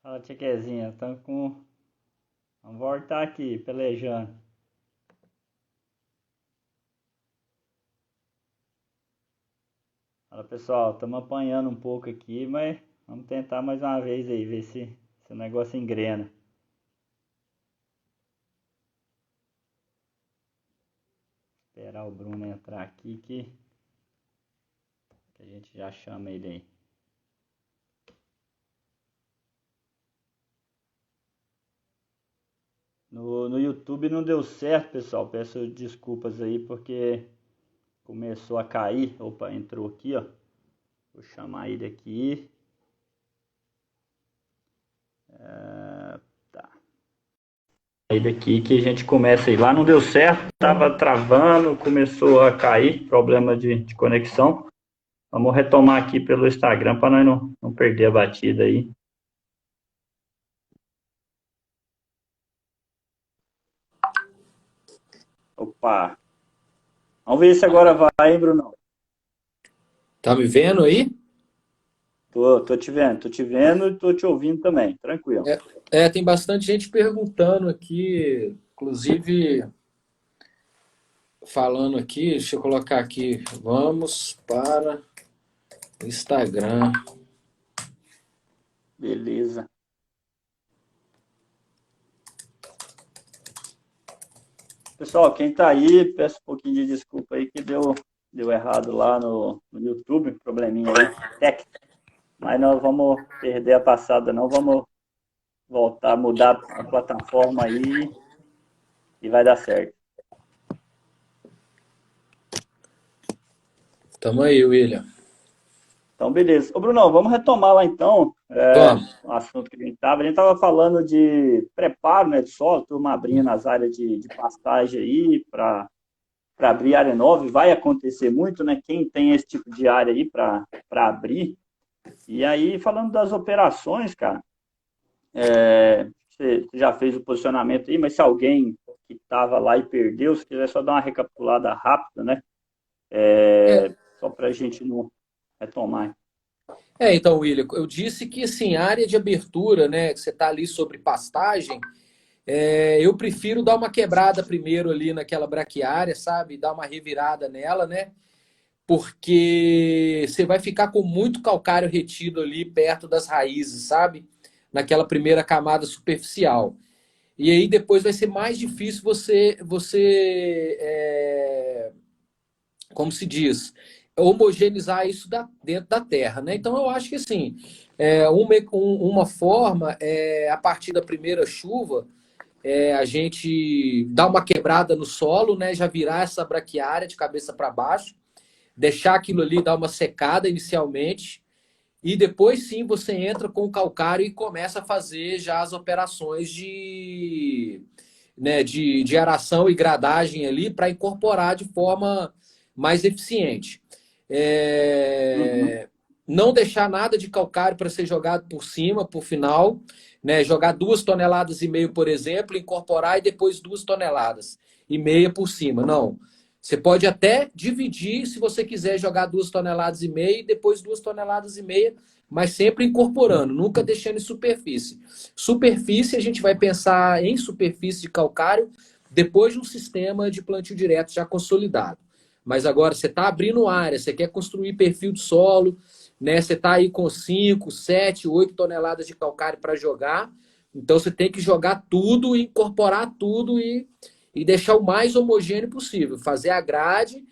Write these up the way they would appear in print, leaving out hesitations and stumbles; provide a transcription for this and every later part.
Fala, Tchequezinha, Vamos voltar aqui, pelejando. Fala, pessoal, estamos apanhando um pouco aqui, mas vamos tentar mais uma vez aí, ver se o negócio engrena. Esperar o Bruno entrar aqui que a gente já chama ele aí. No YouTube não deu certo, pessoal. Peço desculpas aí porque começou a cair. Opa, entrou aqui, ó. Vou chamar ele aqui. Tá. Ele aqui que a gente começa aí. Lá não deu certo, tava travando, começou a cair, problema de conexão. Vamos retomar aqui pelo Instagram para nós não perder a batida aí. Opa! Vamos ver se agora vai, hein, Bruno? Tá me vendo aí? Tô te vendo e tô te ouvindo também, tranquilo. Tem bastante gente perguntando aqui, inclusive falando aqui, deixa eu colocar aqui, vamos para o Instagram. Beleza. Pessoal, quem tá aí, peço um pouquinho de desculpa aí que deu errado lá no YouTube, probleminha aí, técnico. Mas nós vamos perder a passada, não vamos voltar, mudar a plataforma aí e vai dar certo. Tamo aí, William. Então, beleza. Ô, Brunão, vamos retomar lá então Vamos. o assunto que a gente estava. A gente estava falando de preparo, né, de solo, turma abrindo as áreas de pastagem aí para abrir área nova. E vai acontecer muito, né? Quem tem esse tipo de área aí para abrir. E aí, falando das operações, cara, você já fez o posicionamento aí, mas se alguém que estava lá e perdeu, se quiser só dar uma recapitulada rápida, né? É, Só para a gente não retomar. então, William, eu disse que assim, a área de abertura, né, que você tá ali sobre pastagem, eu prefiro dar uma quebrada primeiro ali naquela braquiária, sabe? Dar uma revirada nela, né? Porque você vai ficar com muito calcário retido ali perto das raízes, sabe? Naquela primeira camada superficial. E aí depois vai ser mais difícil como se diz, homogeneizar isso dentro da terra, né? Então eu acho que assim, uma forma é a partir da primeira chuva a gente dar uma quebrada no solo, né? Já virar essa braquiária de cabeça para baixo, deixar aquilo ali dar uma secada inicialmente e depois sim você entra com o calcário e começa a fazer já as operações de aração e gradagem ali para incorporar de forma mais eficiente. Uhum. Não deixar nada de calcário para ser jogado por cima, por final, né? Jogar 2,5 toneladas, por exemplo, incorporar e depois 2,5 toneladas por cima. Não. Você pode até dividir se você quiser jogar 2,5 toneladas e depois 2,5 toneladas, mas sempre incorporando, nunca deixando em superfície. Superfície, a gente vai pensar em superfície de calcário depois de um sistema de plantio direto já consolidado. Mas agora você está abrindo área, você quer construir perfil de solo, né? Você está aí com 5, 7, 8 toneladas de calcário para jogar. Então você tem que jogar tudo, incorporar tudo e deixar o mais homogêneo possível. Fazer a grade,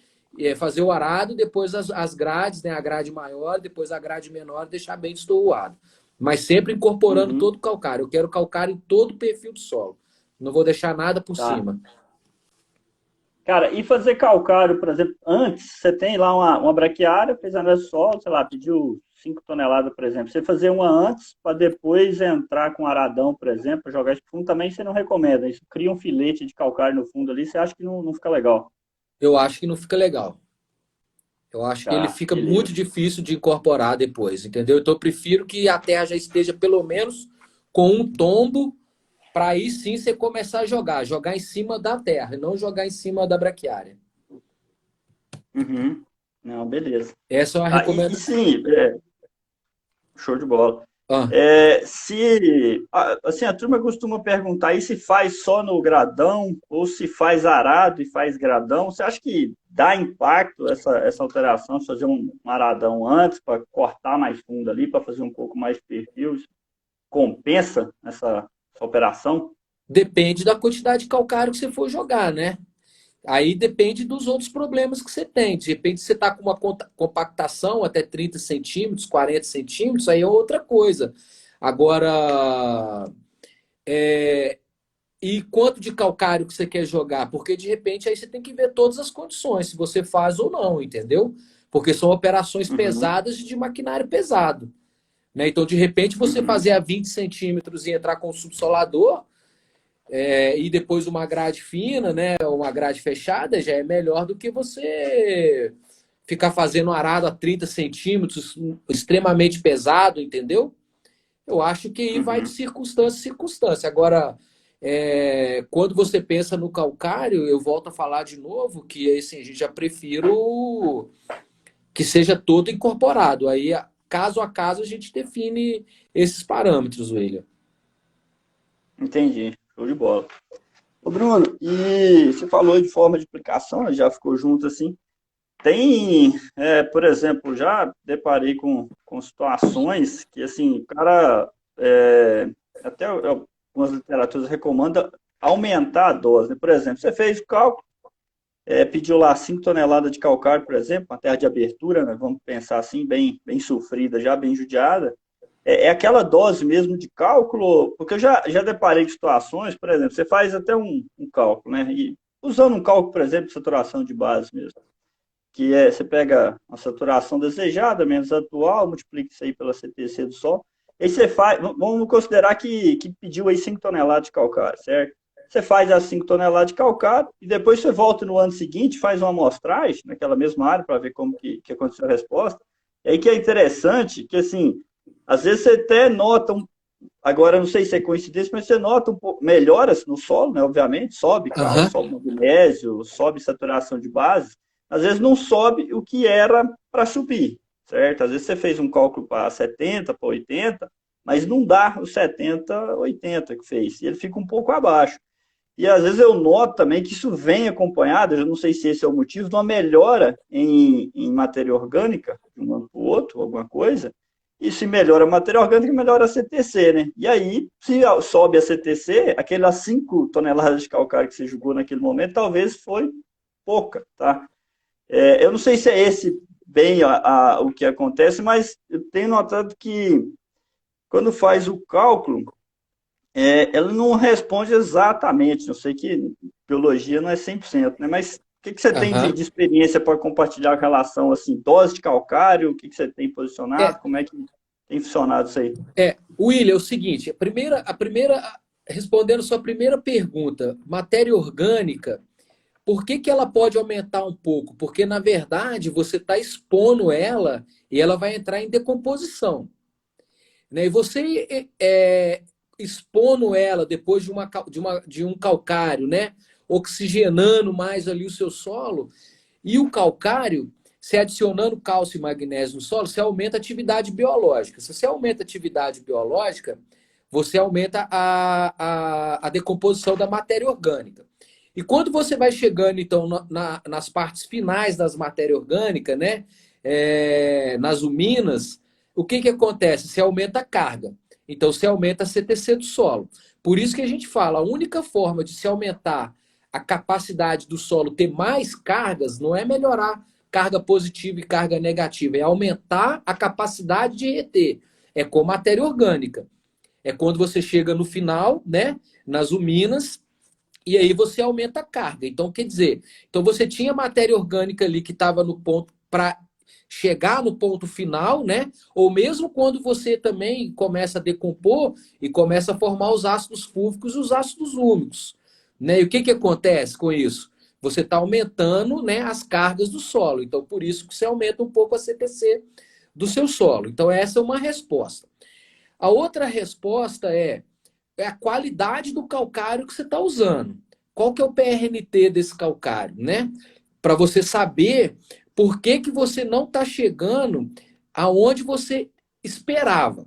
fazer o arado, depois as grades, né? A grade maior, depois a grade menor, deixar bem estourado. Mas sempre incorporando Uhum. todo o calcário. Eu quero calcário em todo o perfil do solo. Não vou deixar nada por Tá. cima. Cara, e fazer calcário, por exemplo, antes você tem lá uma braquiária, fez análise de solo, sei lá, pediu 5 toneladas, por exemplo. Você fazer uma antes para depois entrar com aradão, por exemplo, jogar isso pro fundo, também você não recomenda. Isso cria um filete de calcário no fundo ali, você acha que não fica legal. Eu acho que não fica legal. Eu acho que ele Tá, fica muito beleza. difícil de incorporar depois, entendeu? Então eu prefiro que a terra já esteja pelo menos com um tombo para aí sim você começar a jogar. Jogar em cima da terra e não jogar em cima da braquiária. Uhum. Não, beleza. Essa é uma Tá, e recomendação. sim, show de bola. Ah. Assim, a turma costuma perguntar aí se faz só no gradão ou se faz arado e faz gradão. Você acha que dá impacto essa alteração, de fazer um aradão antes para cortar mais fundo ali, para fazer um pouco mais de perfil? Compensa essa operação? Depende da quantidade de calcário que você for jogar, né? Aí depende dos outros problemas que você tem. De repente você está com uma compactação até 30 centímetros, 40 centímetros, aí é outra coisa. Agora, e quanto de calcário que você quer jogar? Porque de repente aí você tem que ver todas as condições, se você faz ou não, entendeu? Porque são operações Uhum, pesadas de maquinário pesado. Né? Então, de repente, você uhum, fazer a 20 centímetros e entrar com o subsolador, e depois uma grade fina, né? Uma grade fechada, já é melhor do que você ficar fazendo um arado a 30 centímetros, extremamente pesado, entendeu? Eu acho que aí vai de uhum. circunstância a circunstância. Agora, quando você pensa no calcário, eu volto a falar de novo que assim, a gente já prefiro que seja todo incorporado. Aí, caso a caso, a gente define esses parâmetros, William. Entendi. Show de bola. Ô, Bruno, e você falou de forma de aplicação, né, já ficou junto assim. Tem, por exemplo, já deparei com situações que, assim, o cara, até algumas literaturas recomendam aumentar a dose, né? Por exemplo, você fez o cálculo, pediu lá 5 toneladas de calcário, por exemplo, uma terra de abertura, né? Vamos pensar assim, bem sofrida, já bem judiada. É aquela dose mesmo de cálculo, porque eu já deparei com situações, por exemplo, você faz até um cálculo, né? E usando um cálculo, por exemplo, de saturação de base mesmo, que você pega a saturação desejada menos a atual, multiplica isso aí pela CTC do Sol, aí você faz, vamos considerar que pediu aí 5 toneladas de calcário, certo? Você faz as 5 toneladas de calcário e depois você volta no ano seguinte, faz uma amostragem naquela mesma área para ver como que aconteceu a resposta. E aí que é interessante que, assim, às vezes você até nota agora não sei se é coincidência, mas você nota um pouco melhoras no solo, né? Obviamente, sobe cálcio, Aham. sobe magnésio, sobe saturação de base. Às vezes não sobe o que era para subir, certo? Às vezes você fez um cálculo para 70, para 80, mas não dá os 70, 80 que fez. E ele fica um pouco abaixo. E às vezes eu noto também que isso vem acompanhado, eu não sei se esse é o motivo, de uma melhora em matéria orgânica, de um ano para o outro, alguma coisa. E se melhora a matéria orgânica, melhora a CTC, né? E aí, se sobe a CTC, aquelas 5 toneladas de calcário que você jogou naquele momento, talvez foi pouca, tá? Eu não sei se é esse bem o que acontece, mas eu tenho notado que quando faz o cálculo, ela não responde exatamente. Eu sei que biologia não é 100%, né? Mas o que você tem de, Aham. de experiência para compartilhar com relação assim, dose de calcário, o que você tem posicionado, É, como é que tem funcionado isso aí? William, é o seguinte, respondendo sua primeira pergunta, matéria orgânica, por que que ela pode aumentar um pouco? Porque, na verdade, você está expondo ela e ela vai entrar em decomposição. Né? E você expondo ela depois de um calcário, né? Oxigenando mais ali o seu solo, e o calcário, se adicionando cálcio e magnésio no solo, você aumenta a atividade biológica. Se você aumenta a atividade biológica, você aumenta a decomposição da matéria orgânica. E quando você vai chegando, então, nas partes finais das matérias orgânicas, né? Nas uminas, o que acontece? Você aumenta a carga. Então, você aumenta a CTC do solo. Por isso que a gente fala, a única forma de se aumentar a capacidade do solo ter mais cargas não é melhorar carga positiva e carga negativa, é aumentar a capacidade de reter. É com matéria orgânica. É quando você chega no final, né, nas uminas, e aí você aumenta a carga. Então, quer dizer, então você tinha matéria orgânica ali que estava no ponto para chegar no ponto final, né? Ou mesmo quando você também começa a decompor e começa a formar os ácidos fúlvicos e os ácidos úmicos, né? E o que acontece com isso? Você está aumentando, né, as cargas do solo. Então, por isso que você aumenta um pouco a CTC do seu solo. Então, essa é uma resposta. A outra resposta é a qualidade do calcário que você está usando. Qual que é o PRNT desse calcário, né? Para você saber por que você não está chegando aonde você esperava.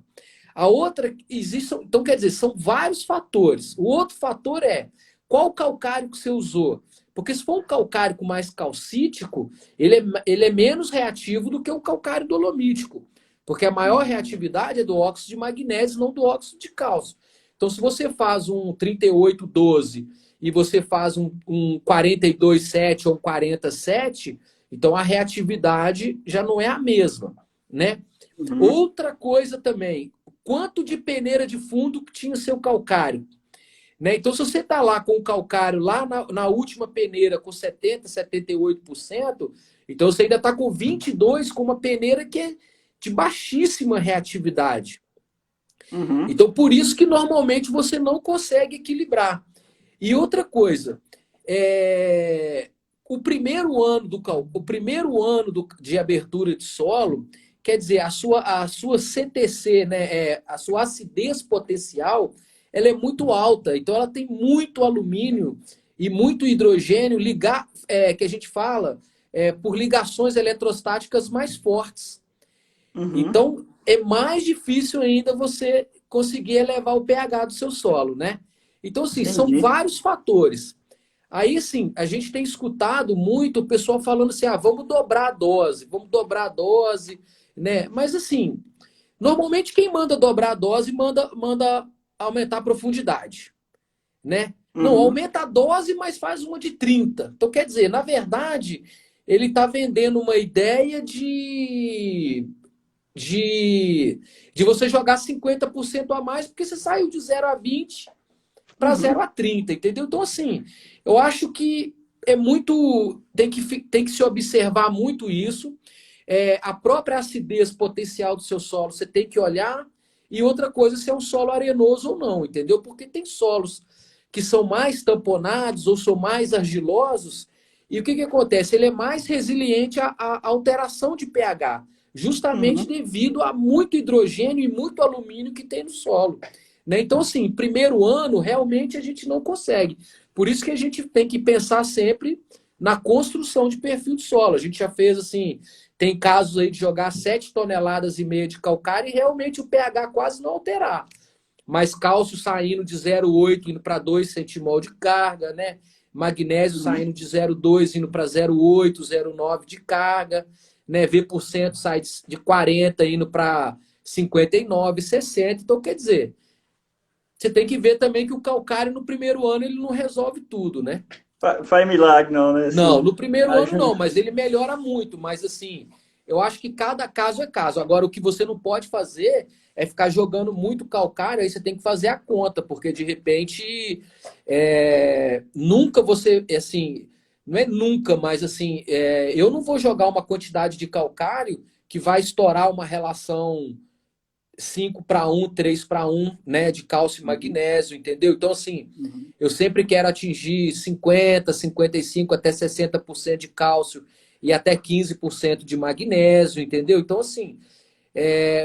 A outra, existe, então quer dizer, são vários fatores. O outro fator é qual calcário que você usou. Porque se for um calcário com mais calcítico, ele é menos reativo do que o calcário dolomítico. Porque a maior reatividade é do óxido de magnésio, não do óxido de cálcio. Então, se você faz um 38,12 e você faz um 42,7 ou um 40,7, então a reatividade já não é a mesma, né? Outra coisa também, quanto de peneira de fundo que tinha o seu calcário? Né? Então, se você está lá com o calcário lá na última peneira com 70%, 78%, então você ainda está com 22% com uma peneira que é de baixíssima reatividade. Então, por isso que normalmente você não consegue equilibrar. E outra coisa, o primeiro ano de abertura de solo, quer dizer, a sua CTC, né, a sua acidez potencial, ela é muito alta. Então, ela tem muito alumínio e muito hidrogênio que a gente fala por ligações eletrostáticas mais fortes. Então, é mais difícil ainda você conseguir elevar o pH do seu solo, né? Então, assim, são vários fatores. Aí, assim, a gente tem escutado muito o pessoal falando assim, vamos dobrar a dose, né? Mas, assim, normalmente quem manda dobrar a dose manda aumentar a profundidade, né? Não, aumenta a dose, mas faz uma de 30. Então, quer dizer, na verdade, ele está vendendo uma ideia de você jogar 50% a mais, porque você saiu de 0 a 20 para 0 a 30, entendeu? Então, assim, eu acho que é muito. Tem que se observar muito isso. A própria acidez potencial do seu solo, você tem que olhar. E outra coisa, se é um solo arenoso ou não, entendeu? Porque tem solos que são mais tamponados ou são mais argilosos. E o que acontece? Ele é mais resiliente à alteração de pH, justamente devido a muito hidrogênio e muito alumínio que tem no solo. Né? Então, assim, primeiro ano, realmente a gente não consegue. Por isso que a gente tem que pensar sempre na construção de perfil de solo. A gente já fez, assim, tem casos aí de jogar 7,5 toneladas de calcário e realmente o pH quase não alterar. Mas cálcio saindo de 0,8 indo para 2 centimol de carga, né? Magnésio saindo de 0,2 indo para 0,8, 0,9 de carga, né? V% sai de 40 indo para 59, 60. Então, quer dizer, você tem que ver também que o calcário no primeiro ano ele não resolve tudo, né? Faz milagre, não, né? Assim, não, no primeiro ano não, mas ele melhora muito. Mas assim, eu acho que cada caso é caso. Agora, o que você não pode fazer é ficar jogando muito calcário, aí você tem que fazer a conta, porque de repente nunca você, assim, não é nunca, mas assim, eu não vou jogar uma quantidade de calcário que vai estourar uma relação 5:1, 3:1, né, de cálcio e magnésio, entendeu? Então, assim, eu sempre quero atingir 50, 55, até 60% de cálcio e até 15% de magnésio, entendeu? Então, assim,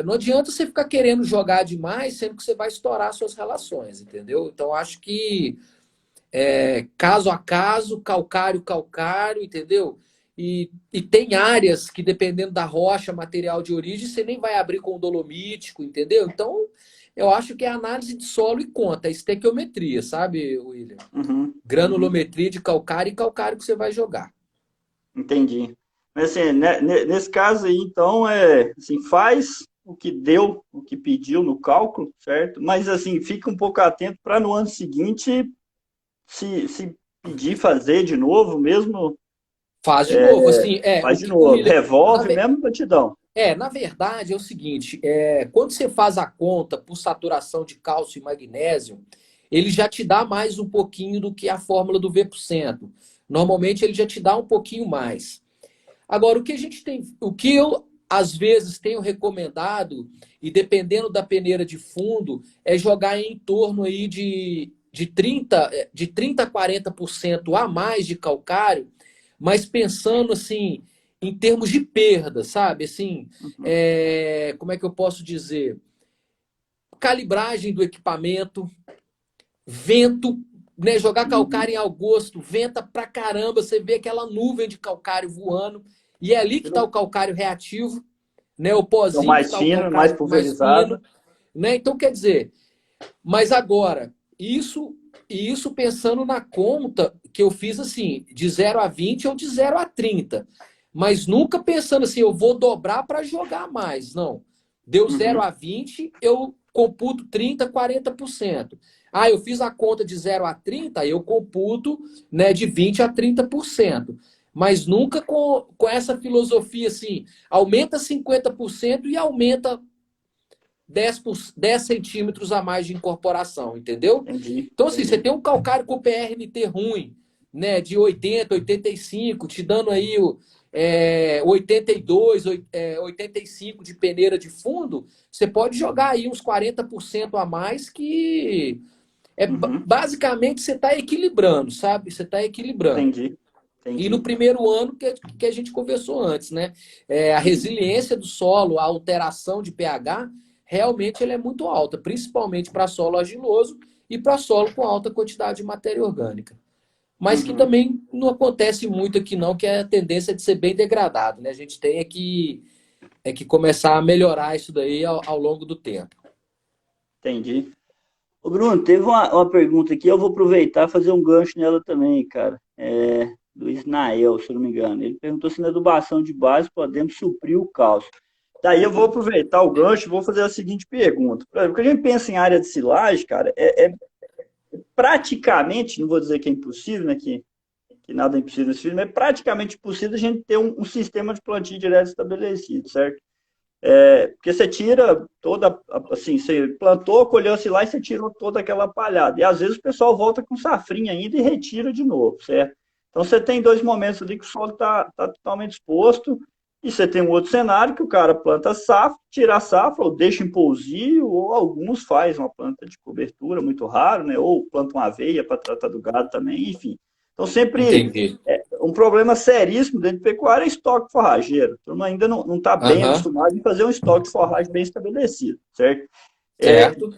não adianta você ficar querendo jogar demais, sendo que você vai estourar suas relações, entendeu? Então, acho que caso a caso, calcário, entendeu? E tem áreas que, dependendo da rocha, material de origem, você nem vai abrir com o dolomítico, entendeu? Então, eu acho que é análise de solo e conta, é estequiometria, sabe, William? Granulometria de calcário e calcário que você vai jogar. Entendi. Mas, assim, nesse caso aí, então, assim, faz o que deu, o que pediu no cálculo, certo? Mas, assim, fica um pouco atento para no ano seguinte, se pedir fazer de novo, mesmo... Faz de novo, assim, faz de novo, William, revolve mesmo batidão. na verdade é o seguinte, quando você faz a conta por saturação de cálcio e magnésio, ele já te dá mais um pouquinho do que a fórmula do V%. Normalmente ele já te dá um pouquinho mais. Agora, o que eu às vezes tenho recomendado, e dependendo da peneira de fundo, é jogar em torno aí de 30 a 40% a mais de calcário, mas pensando assim, em termos de perda, sabe? Assim, como é que eu posso dizer? Calibragem do equipamento, vento, né? Jogar calcário em agosto, venta pra caramba, você vê aquela nuvem de calcário voando, e é ali que está o calcário reativo, né? O Então, pozinho que mais está o fino, mais calcário mais pulverizado. fino. Né? Então, quer dizer, mas agora, isso pensando na conta que eu fiz assim, de 0 a 20 ou de 0 a 30. Mas nunca pensando assim, eu vou dobrar para jogar mais. Não. Deu zero Uhum. a 20 eu computo 30, 40%. Ah, eu fiz a conta de 0 a 30 eu computo, né, de 20 a 30%. Mas nunca com essa filosofia assim, aumenta 50% e aumenta 10 centímetros a mais de incorporação, entendeu? Entendi, Então, assim, você entendi. tem um calcário com PRNT ruim, né, de 80, 85, te dando aí 82, 85 de peneira de fundo, você pode jogar aí uns 40% a mais que Uhum. basicamente você está equilibrando, sabe? Você está equilibrando. Entendi, E no entendi. primeiro ano que a gente conversou antes, né? A Uhum. resiliência do solo, a alteração de pH, realmente ela é muito alta, principalmente para solo argiloso e para solo com alta quantidade de matéria orgânica. Mas que Uhum. também não acontece muito aqui não, que é a tendência de ser bem degradado, né? A gente tem que começar a melhorar isso daí ao longo do tempo. Entendi. Ô, Bruno, teve uma pergunta aqui, eu vou aproveitar e fazer um gancho nela também, cara. Do Isnael, se eu não me engano. Ele perguntou se na adubação de base podemos suprir o cálcio. Daí eu vou aproveitar o gancho e vou fazer a seguinte pergunta. Por exemplo, quando a gente pensa em área de silagem, cara, é praticamente, não vou dizer que é impossível, né, que nada é impossível nesse filme, mas é praticamente impossível a gente ter um sistema de plantio direto estabelecido, certo? Porque você tira toda, assim, você plantou, colheu-se lá e você tirou toda aquela palhada. E às vezes o pessoal volta com safrinha ainda e retira de novo, certo? Então você tem dois momentos ali que o solo está totalmente exposto, e você tem um outro cenário que o cara planta safra, tira a safra, ou deixa em pousio, ou alguns faz uma planta de cobertura, muito raro, né? Ou planta uma aveia para tratar do gado também, enfim. Então sempre Entendi. um problema seríssimo dentro de pecuária é estoque forrageiro. A turma ainda não está bem Aham. acostumado em fazer um estoque de forragem bem estabelecido, certo? Certo.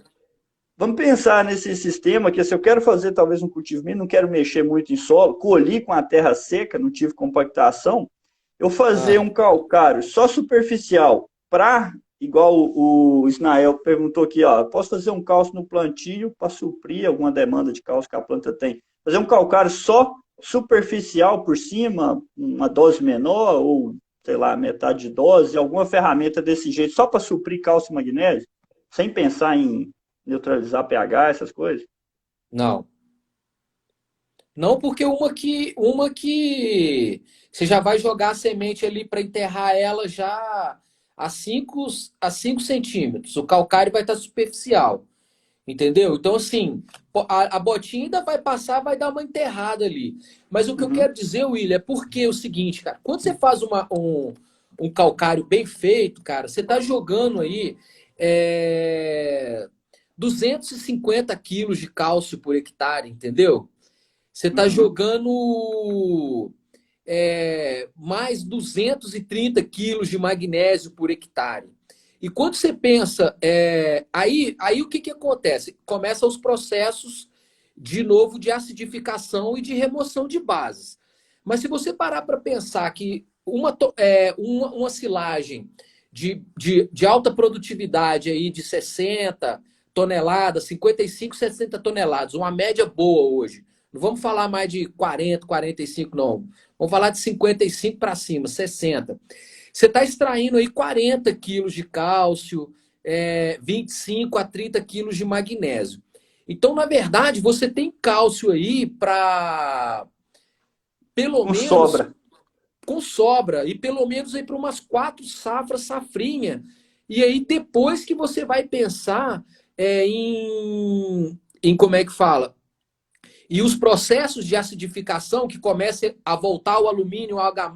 Vamos pensar nesse sistema que se eu quero fazer talvez um cultivo mínimo, não quero mexer muito em solo, colhi com a terra seca, não tive compactação, eu fazer Ah. um calcário só superficial para, igual o Isnael perguntou aqui, ó, posso fazer um cálcio no plantio para suprir alguma demanda de cálcio que a planta tem. Fazer um calcário só superficial por cima, uma dose menor, ou sei lá, metade de dose, alguma ferramenta desse jeito, só para suprir cálcio e magnésio, sem pensar em neutralizar pH, essas coisas? Não. Não, porque uma que você já vai jogar a semente ali para enterrar ela já a cinco centímetros. O calcário vai estar superficial, entendeu? Então, assim, a botinha ainda vai passar, vai dar uma enterrada ali. Mas o que eu Uhum, quero dizer, William, é porque é o seguinte, cara, quando você faz um calcário bem feito, cara, você está jogando aí é, 250 quilos de cálcio por hectare, entendeu? Você está uhum, jogando mais 230 quilos de magnésio por hectare. E quando você pensa, aí o que acontece? Começam os processos, de novo, de acidificação e de remoção de bases. Mas se você parar para pensar que uma silagem de alta produtividade aí de 60 toneladas, 55, 60 toneladas, uma média boa hoje, não vamos falar mais de 40, 45, não. Vamos falar de 55 para cima, 60. Você está extraindo aí 40 quilos de cálcio, 25 a 30 quilos de magnésio. Então, na verdade, você tem cálcio aí para, pelo com menos, sobra. com sobra, e pelo menos aí para umas 4 safras, safrinha. E aí, depois que você vai pensar em como é que fala? E os processos de acidificação que começam a voltar o alumínio, o H+,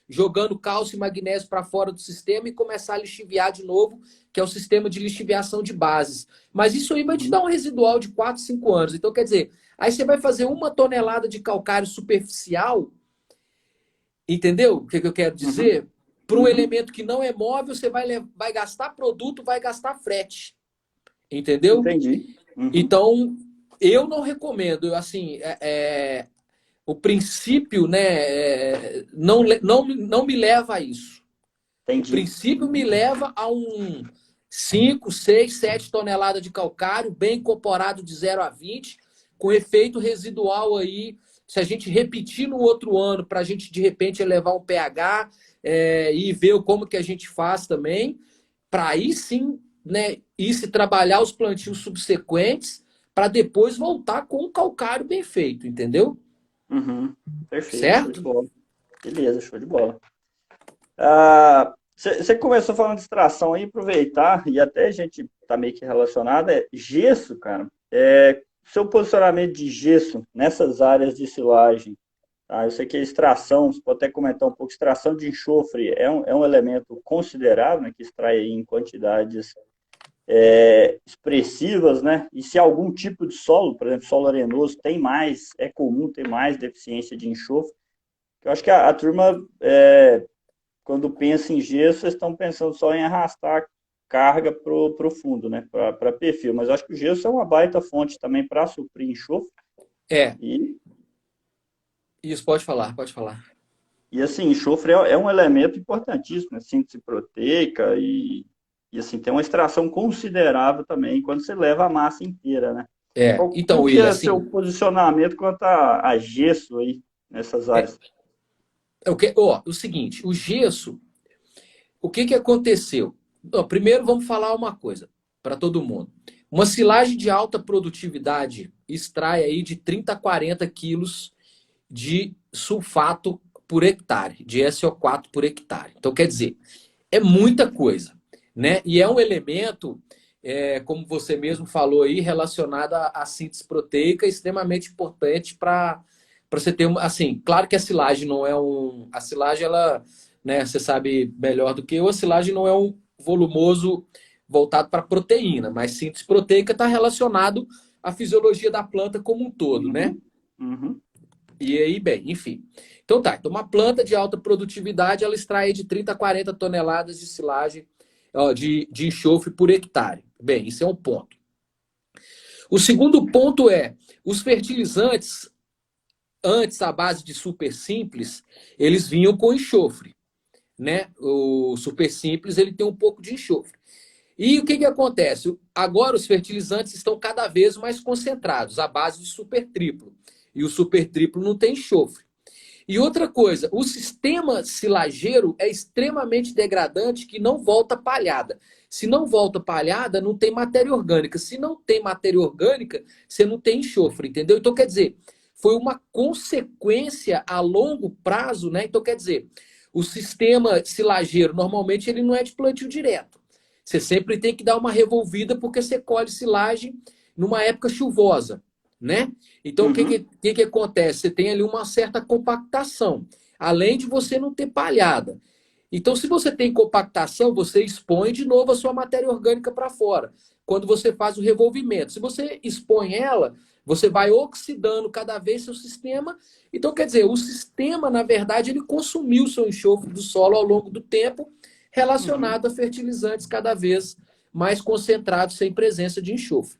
jogando cálcio e magnésio para fora do sistema e começar a lixiviar de novo, que é o sistema de lixiviação de bases. Mas isso aí vai te dar Uhum, um residual de 4, 5 anos. Então, quer dizer, aí você vai fazer 1 tonelada de calcário superficial, entendeu o que eu quero uhum, dizer? Para um uhum. elemento que não é móvel, você vai gastar produto, vai gastar frete, entendeu? Entendi. Uhum, Então, eu não recomendo, assim, o princípio, né, não me leva a isso. O entendi. princípio me leva 5, 6, 7 toneladas de calcário, bem incorporado de 0 a 20, com efeito residual aí, se a gente repetir no outro ano, para a gente, de repente, elevar o pH e ver como que a gente faz também, para aí sim, né, ir se trabalhar os plantios subsequentes, para depois voltar com o calcário bem feito, entendeu? Uhum. Perfeito, show de Certo? bola. Beleza, show de bola. Você começou falando de extração aí, aproveitar, e até a gente tá meio que relacionado, é gesso, cara. Seu posicionamento de gesso nessas áreas de silagem, tá? Eu sei que a extração, você pode até comentar um pouco, extração de enxofre é um elemento considerável, né, que extrai aí em quantidades expressivas, né? E se algum tipo de solo, por exemplo, solo arenoso, é comum ter mais deficiência de enxofre. Eu acho que a turma, quando pensa em gesso, vocês estão pensando só em arrastar carga para o fundo, né? Para perfil. Mas eu acho que o gesso é uma baita fonte também para suprir enxofre. É, E, isso pode falar, pode falar. e assim, enxofre é um elemento importantíssimo, né? Síntese proteica e assim, tem uma extração considerável também quando você leva a massa inteira, né? Então, Qual que William, é seu assim, posicionamento quanto a gesso aí nessas é, áreas? o seguinte, o gesso, o que que aconteceu? Ó, primeiro vamos falar uma coisa para todo mundo. Uma silagem de alta produtividade extrai aí de 30 a 40 quilos de sulfato por hectare, de SO4 por hectare. Então, quer dizer, é muita coisa, né? E é um elemento, como você mesmo falou aí, relacionado à síntese proteica, extremamente importante para você ter uma, assim, claro que a silagem não é a silagem ela, né, você sabe melhor do que eu, a silagem não é um volumoso voltado para proteína, mas síntese proteica está relacionado à fisiologia da planta como um todo, né? Uhum, uhum, E aí, bem, enfim. Então tá, então uma planta de alta produtividade, ela extrai de 30 a 40 toneladas de silagem, ó, de enxofre por hectare. Bem, isso é um ponto. O segundo ponto é, os fertilizantes, antes à base de super simples, eles vinham com enxofre, né? O super simples, ele tem um pouco de enxofre. E o que que acontece? Agora os fertilizantes estão cada vez mais concentrados, à base de super triplo. E o super triplo não tem enxofre. E outra coisa, o sistema silageiro é extremamente degradante que não volta palhada. Se não volta palhada, não tem matéria orgânica. Se não tem matéria orgânica, você não tem enxofre, entendeu? Então, quer dizer, foi uma consequência a longo prazo, né? Então, quer dizer, o sistema silageiro, normalmente, ele não é de plantio direto. Você sempre tem que dar uma revolvida porque você colhe silagem numa época chuvosa, né? Então, o que, uhum, que acontece? Você tem ali uma certa compactação, além de você não ter palhada. Então, se você tem compactação, você expõe de novo a sua matéria orgânica para fora, quando você faz o revolvimento. Se você expõe ela, você vai oxidando cada vez seu sistema. Então, quer dizer, o sistema, na verdade, ele consumiu o seu enxofre do solo ao longo do tempo, uhum, relacionado a fertilizantes cada vez mais concentrados, sem presença de enxofre.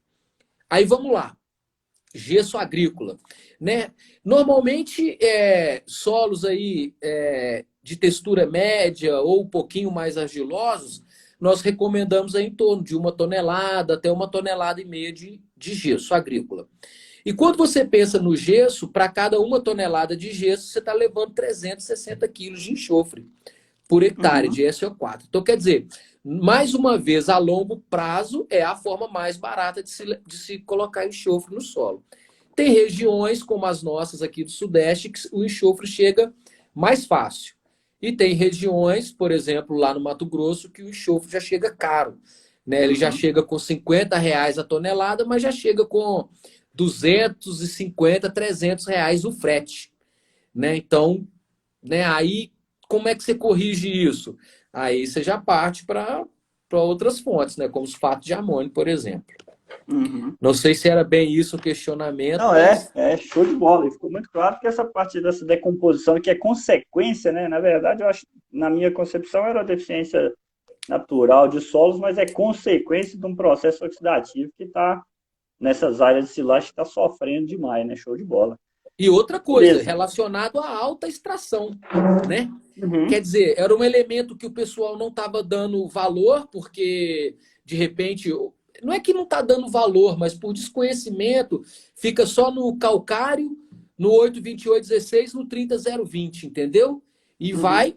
Aí vamos lá. Gesso agrícola, né? Normalmente, solos aí de textura média ou um pouquinho mais argilosos, nós recomendamos aí em torno de 1 tonelada até 1,5 toneladas de gesso agrícola. E quando você pensa no gesso, para cada 1 tonelada de gesso, você está levando 360 quilos de enxofre por hectare uhum, de SO4. Então, quer dizer, mais uma vez, a longo prazo, é a forma mais barata de se colocar enxofre no solo. Tem regiões, como as nossas aqui do Sudeste, que o enxofre chega mais fácil. E tem regiões, por exemplo, lá no Mato Grosso, que o enxofre já chega caro. Né? Ele já uhum, chega com R$ 50 a tonelada, mas já chega com 250, R$ 300 o frete. Né? Então, né, aí como é que você corrige isso? Aí você já parte para outras fontes, né? Como sulfato de amônio, por exemplo. uhum. Não sei se era bem isso o questionamento, Não, mas é show de bola. E ficou muito claro que essa parte dessa decomposição, que é consequência, né? Na verdade, eu acho, na minha concepção, era uma deficiência natural de solos, mas é consequência de um processo oxidativo que está nessas áreas de silagem que está sofrendo demais, né? Show de bola. E outra coisa, Beleza. relacionado à alta extração, né? Quer Uhum. dizer, era um elemento que o pessoal não estava dando valor, porque, de repente, não é que não está dando valor, mas por desconhecimento, fica só no calcário, no 8,28,16, no 30,020, entendeu? E Uhum. vai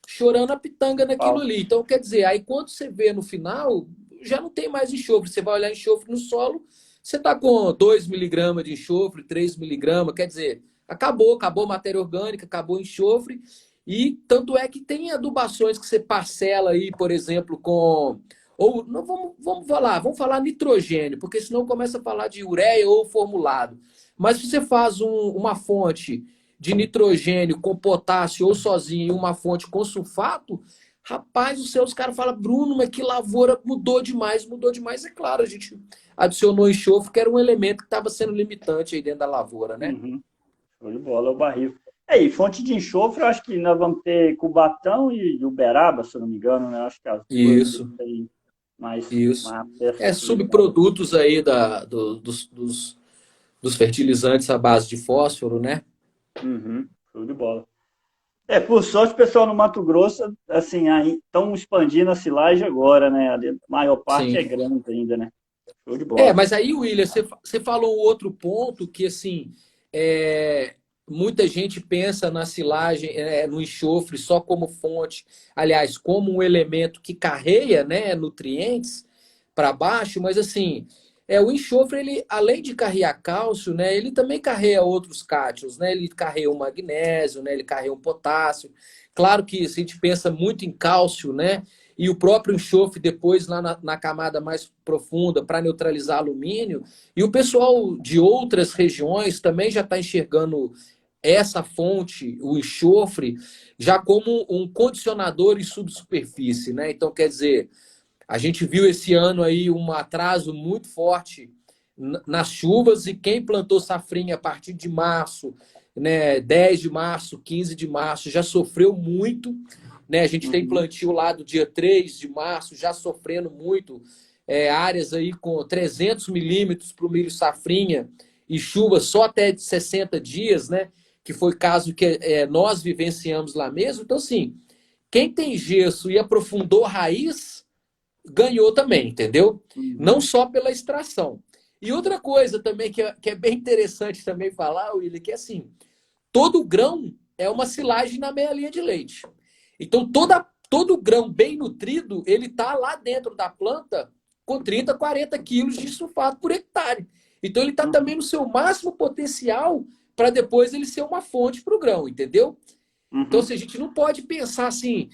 chorando a pitanga naquilo Fala. ali. Então, quer dizer, aí quando você vê no final, já não tem mais enxofre. Você vai olhar enxofre no solo, você está com 2 miligramas de enxofre, 3 miligramas, quer dizer, acabou a matéria orgânica, acabou o enxofre. E tanto é que tem adubações que você parcela aí, por exemplo, com. Ou não vamos falar nitrogênio, porque senão começa a falar de ureia ou formulado. Mas se você faz uma fonte de nitrogênio com potássio ou sozinho em uma fonte com sulfato, rapaz, os caras falam, Bruno, mas que lavoura mudou demais, mudou demais. É claro, a gente adicionou enxofre, que era um elemento que estava sendo limitante aí dentro da lavoura, né? Uhum. Show de bola, é o barril. É, e fonte de enxofre, eu acho que nós vamos ter Cubatão e Uberaba, se eu não me engano, né? Eu acho que as duas Isso, aí isso. mais É acessibilidade. subprodutos aí dos fertilizantes à base de fósforo, né? Uhum. Show de bola. É, por sorte, o pessoal no Mato Grosso, assim, aí estão expandindo a silagem agora, né? A maior parte é Sim. grande ainda, né? Show de É, bola. mas aí, William, você falou um outro ponto que, assim, muita gente pensa na silagem, no enxofre só como fonte, aliás, como um elemento que carreia, né, nutrientes para baixo, mas, assim, o enxofre, ele, além de carregar cálcio, né, ele também carrega outros cátions, né, ele carrega o magnésio, né, ele carrega o potássio. Claro que se a gente pensa muito em cálcio, né, e o próprio enxofre depois lá na camada mais profunda para neutralizar alumínio. E o pessoal de outras regiões também já está enxergando essa fonte, o enxofre, já como um condicionador em subsuperfície, né? Então, quer dizer, a gente viu esse ano aí um atraso muito forte nas chuvas e quem plantou safrinha a partir de março, né, 10 de março, 15 de março, já sofreu muito, né? A gente tem Uhum. plantio lá do dia 3 de março, já sofrendo muito, áreas aí com 300 milímetros para o milho safrinha e chuva só até de 60 dias, né? Que foi caso que nós vivenciamos lá mesmo. Então, assim, quem tem gesso e aprofundou raiz, ganhou também, entendeu? Não Uhum. só pela extração. E outra coisa também que é bem interessante também falar, Willi, que é assim, todo grão é uma silagem na meia linha de leite. Então, todo grão bem nutrido, ele está lá dentro da planta com 30, 40 quilos de sulfato por hectare. Então, ele está também Uhum. no seu máximo potencial para depois ele ser uma fonte para o grão, entendeu? Então, Uhum. assim, a gente não pode pensar assim,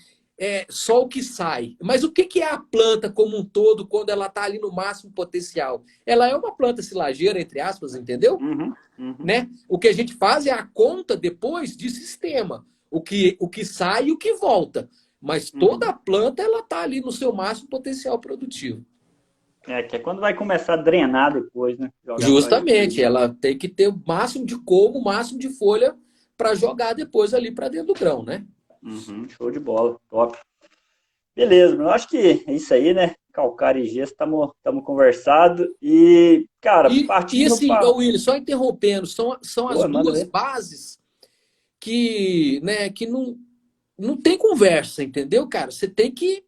só o que sai. Mas o que é a planta como um todo quando ela está ali no máximo potencial? Ela é uma planta silageira, entre aspas, entendeu? Uhum. Uhum. Né? O que a gente faz é a conta depois de sistema. O que sai e o que volta. Mas toda Uhum. a planta ela está ali no seu máximo potencial produtivo. É, que é quando vai começar a drenar depois, né? Jogar para depois. Justamente, ela tem que ter o máximo de como, o máximo de folha para jogar depois ali para dentro do grão, né? Uhum. Show de bola. Top. Beleza, eu acho que é isso aí, né? Calcário e gesso, estamos conversado. E, cara, E partindo assim, para. ô Willis, só interrompendo, são as Pô, manda duas ver. bases que não tem conversa, entendeu, cara? Você tem que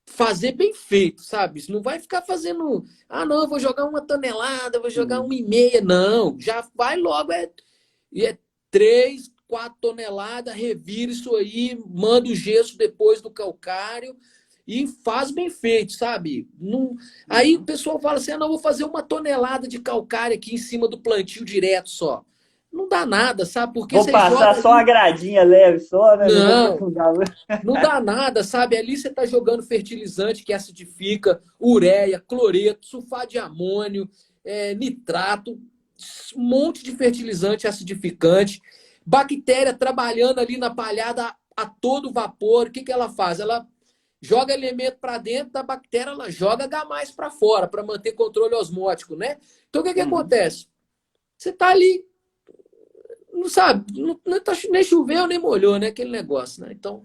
fazer bem feito, sabe? Você não vai ficar fazendo, não, eu vou jogar 1 tonelada, eu vou jogar Uhum. 1,5. Não, já vai logo, é 3, 4 toneladas, revira isso aí, manda o gesso depois do calcário e faz bem feito, sabe? Não... Aí o Uhum. pessoal fala assim: não, vou fazer 1 tonelada de calcário aqui em cima do plantio direto só. Não dá nada, sabe? Porque Vou você passar joga só a ali. gradinha leve, só, né? Não vou Não, aprofundar muito. não dá nada, sabe? Ali você está jogando fertilizante que acidifica, ureia, cloreto, sulfato de amônio, nitrato, um monte de fertilizante acidificante, bactéria trabalhando ali na palhada a todo vapor. O que ela faz? Ela joga elemento para dentro da bactéria, ela joga H+ para fora para manter controle osmótico, né? Então o que Uhum. acontece? Você está ali, não sabe, não tá, nem choveu nem molhou, né? Aquele negócio, né? Então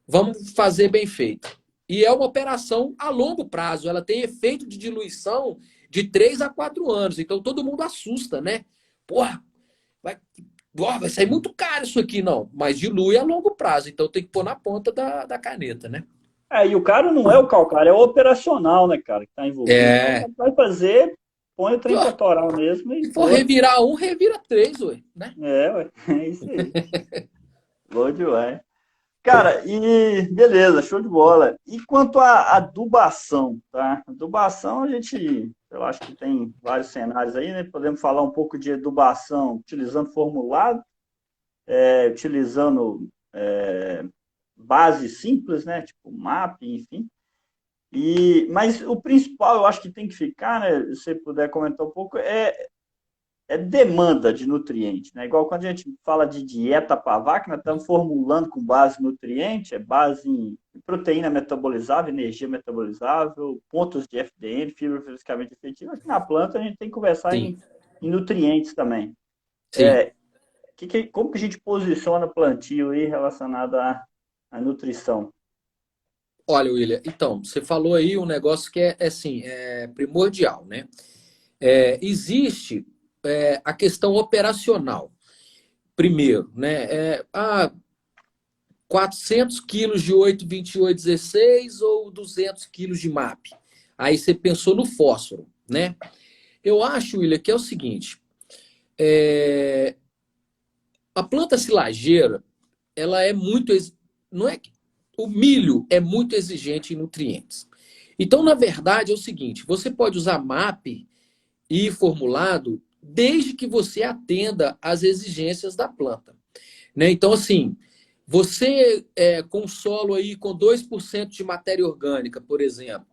vamos fazer bem feito. E é uma operação a longo prazo. Ela tem efeito de diluição de 3 a 4 anos. Então todo mundo assusta, né? Porra, vai, vai sair muito caro isso aqui, não. Mas dilui a longo prazo, então tem que pôr na ponta da caneta, né? E o cara não é o calcário, é o operacional, né, cara, que tá envolvido. Então, É. vai fazer, põe o trem Pô, pra torar mesmo e se for pô. revirar um, revira três, ué, né? Ué, é isso aí. Bom demais. Cara, e beleza, show de bola. E quanto à adubação, tá? Adubação, a gente, eu acho que tem vários cenários aí, né? Podemos falar um pouco de adubação utilizando formulado, utilizando base simples, né? Tipo MAP, enfim. Mas o principal, eu acho que tem que ficar, né? Se você puder comentar um pouco, é demanda de nutriente, né? Igual quando a gente fala de dieta para vaca, nós estamos formulando com base em nutriente, é base em proteína metabolizável, energia metabolizável, pontos de FDN, fibra fisicamente efetiva. Acho que na planta a gente tem que conversar Sim, em nutrientes também. sim. Como que a gente posiciona o plantio aí relacionado à nutrição? Olha, William, então, você falou aí um negócio que assim, é primordial, né? Existe a questão operacional, primeiro, né? 400 quilos de 8,28,16 ou 200 quilos de MAP? Aí você pensou no fósforo, né? Eu acho, William, que é o seguinte, a planta silageira, ela é muito, não é que o milho é muito exigente em nutrientes. Então, na verdade, é o seguinte, você pode usar MAP e formulado desde que você atenda às exigências da planta, né? Então, assim, você com solo aí com 2% de matéria orgânica, por exemplo,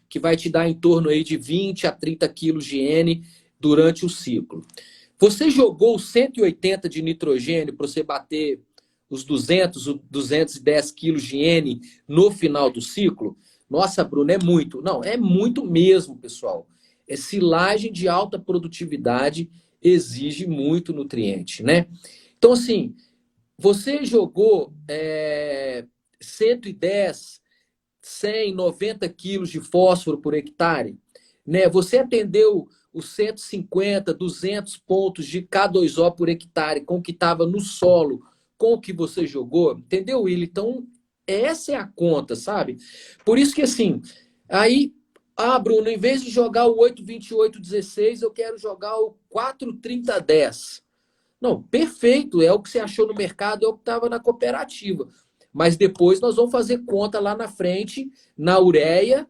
que vai te dar em torno aí de 20 a 30 quilos de N durante o ciclo. Você jogou 180 de nitrogênio para você bater os 200, os 210 quilos de N no final do ciclo? Nossa, Bruno, é muito. Não, é muito mesmo, pessoal. Silagem de alta produtividade exige muito nutriente, né? Então, assim, você jogou 110, 100, 90 quilos de fósforo por hectare, né? Você atendeu os 150, 200 pontos de K2O por hectare com o que estava no solo, com o que você jogou, entendeu, Willi? Então, essa é a conta, sabe? Por isso que, assim, aí, Bruno, em vez de jogar o 8,28,16, eu quero jogar o 4,30,10. Não, perfeito, é o que você achou no mercado, é o que estava na cooperativa. Mas depois nós vamos fazer conta lá na frente, na ureia,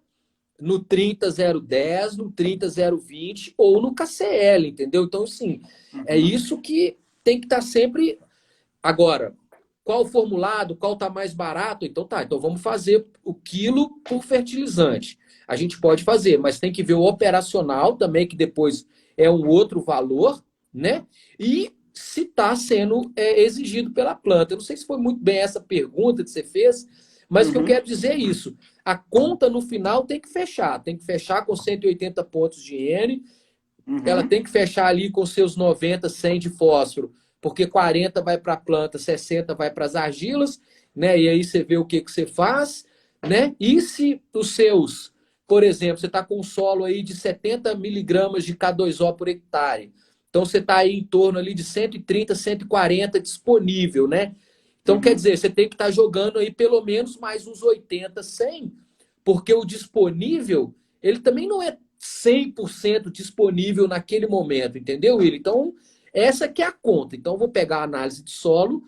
no 30010, no 30020 ou no KCL, entendeu? Então, sim, é Uhum, isso que tem que estar sempre. Agora, qual formulado, qual está mais barato? Então tá, então vamos fazer o quilo por fertilizante. A gente pode fazer, mas tem que ver o operacional também, que depois é um outro valor, né? E se está sendo exigido pela planta. Eu não sei se foi muito bem essa pergunta que você fez, mas o que eu uhum, quero dizer é isso. A conta no final tem que fechar com 180 pontos de N, ela uhum, tem que fechar ali com seus 90, 100 de fósforo, porque 40 vai para a planta, 60 vai para as argilas, né? E aí você vê o que, que você faz, né? E se os seus, por exemplo, você está com um solo aí de 70 miligramas de K2O por hectare, então você está aí em torno ali de 130, 140 disponível, né? Então, quer uhum. dizer, você tem que estar tá jogando aí pelo menos mais uns 80, 100, porque o disponível, ele também não é 100% disponível naquele momento, entendeu, Willi? Então, essa que é a conta. Então, eu vou pegar a análise de solo,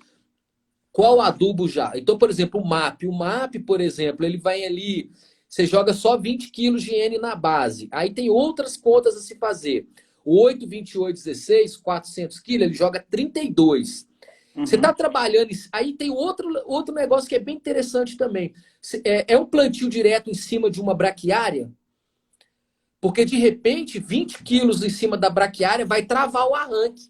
qual adubo já? Então, por exemplo, o MAP, por exemplo, ele vai ali, você joga só 20 quilos de N na base. Aí tem outras contas a se fazer. O 8, 28, 16, 400 quilos, ele joga 32. Você está Uhum. trabalhando. Aí tem outro negócio que é bem interessante também. É um plantio direto em cima de uma braquiária, porque de repente 20 quilos em cima da braquiária vai travar o arranque.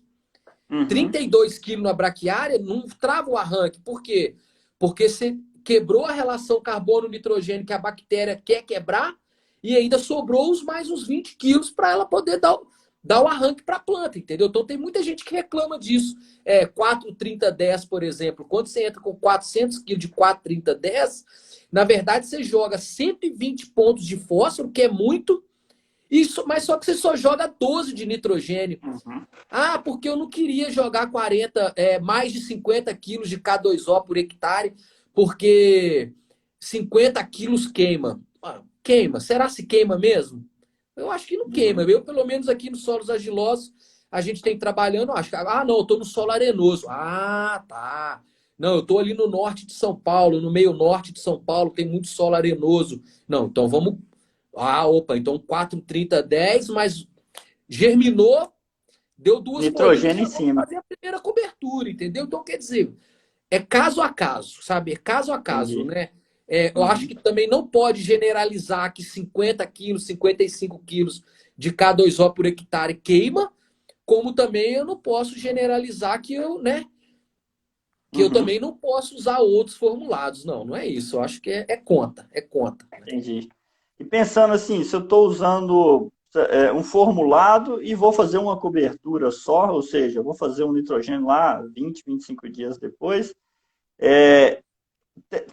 Uhum. 32 quilos na braquiária não trava o arranque. Por quê? Porque você quebrou a relação carbono-nitrogênio que a bactéria quer quebrar e ainda sobrou mais uns 20 quilos para ela poder dar o arranque para a planta, entendeu? Então tem muita gente que reclama disso. 4,30,10, por exemplo. Quando você entra com 400 quilos de 4,30,10, na verdade você joga 120 pontos de fósforo, que é muito, Isso, mas só que você só joga 12 de nitrogênio. Uhum. Ah, porque eu não queria jogar 40, mais de 50 quilos de K2O por hectare, porque 50 quilos queima. Ah, queima. Será se queima mesmo? Eu acho que não queima. Uhum. Eu, pelo menos aqui nos solos argilosos, a gente tem trabalhando, acho que, não, eu estou no solo arenoso. Ah, tá. Não, eu estou ali no norte de São Paulo, no meio norte de São Paulo, tem muito solo arenoso. Não, então vamos. Ah, opa, então 4, 30, 10, mas germinou, deu duas folhinhas, Nitrogênio em já vamos cima. fazer a primeira cobertura, entendeu? Então, quer dizer, é caso a caso, sabe? É caso a caso, Entendi. né? Eu acho Uhum. que também não pode generalizar que 50 quilos, 55 quilos de K2O por hectare queima, como também eu não posso generalizar que eu, né? Que eu Uhum. também não posso usar outros formulados. Não, não é isso. Eu acho que é conta, é conta. Entendi. E pensando assim, se eu estou usando um formulado e vou fazer uma cobertura só, ou seja, eu vou fazer um nitrogênio lá 20, 25 dias depois, é,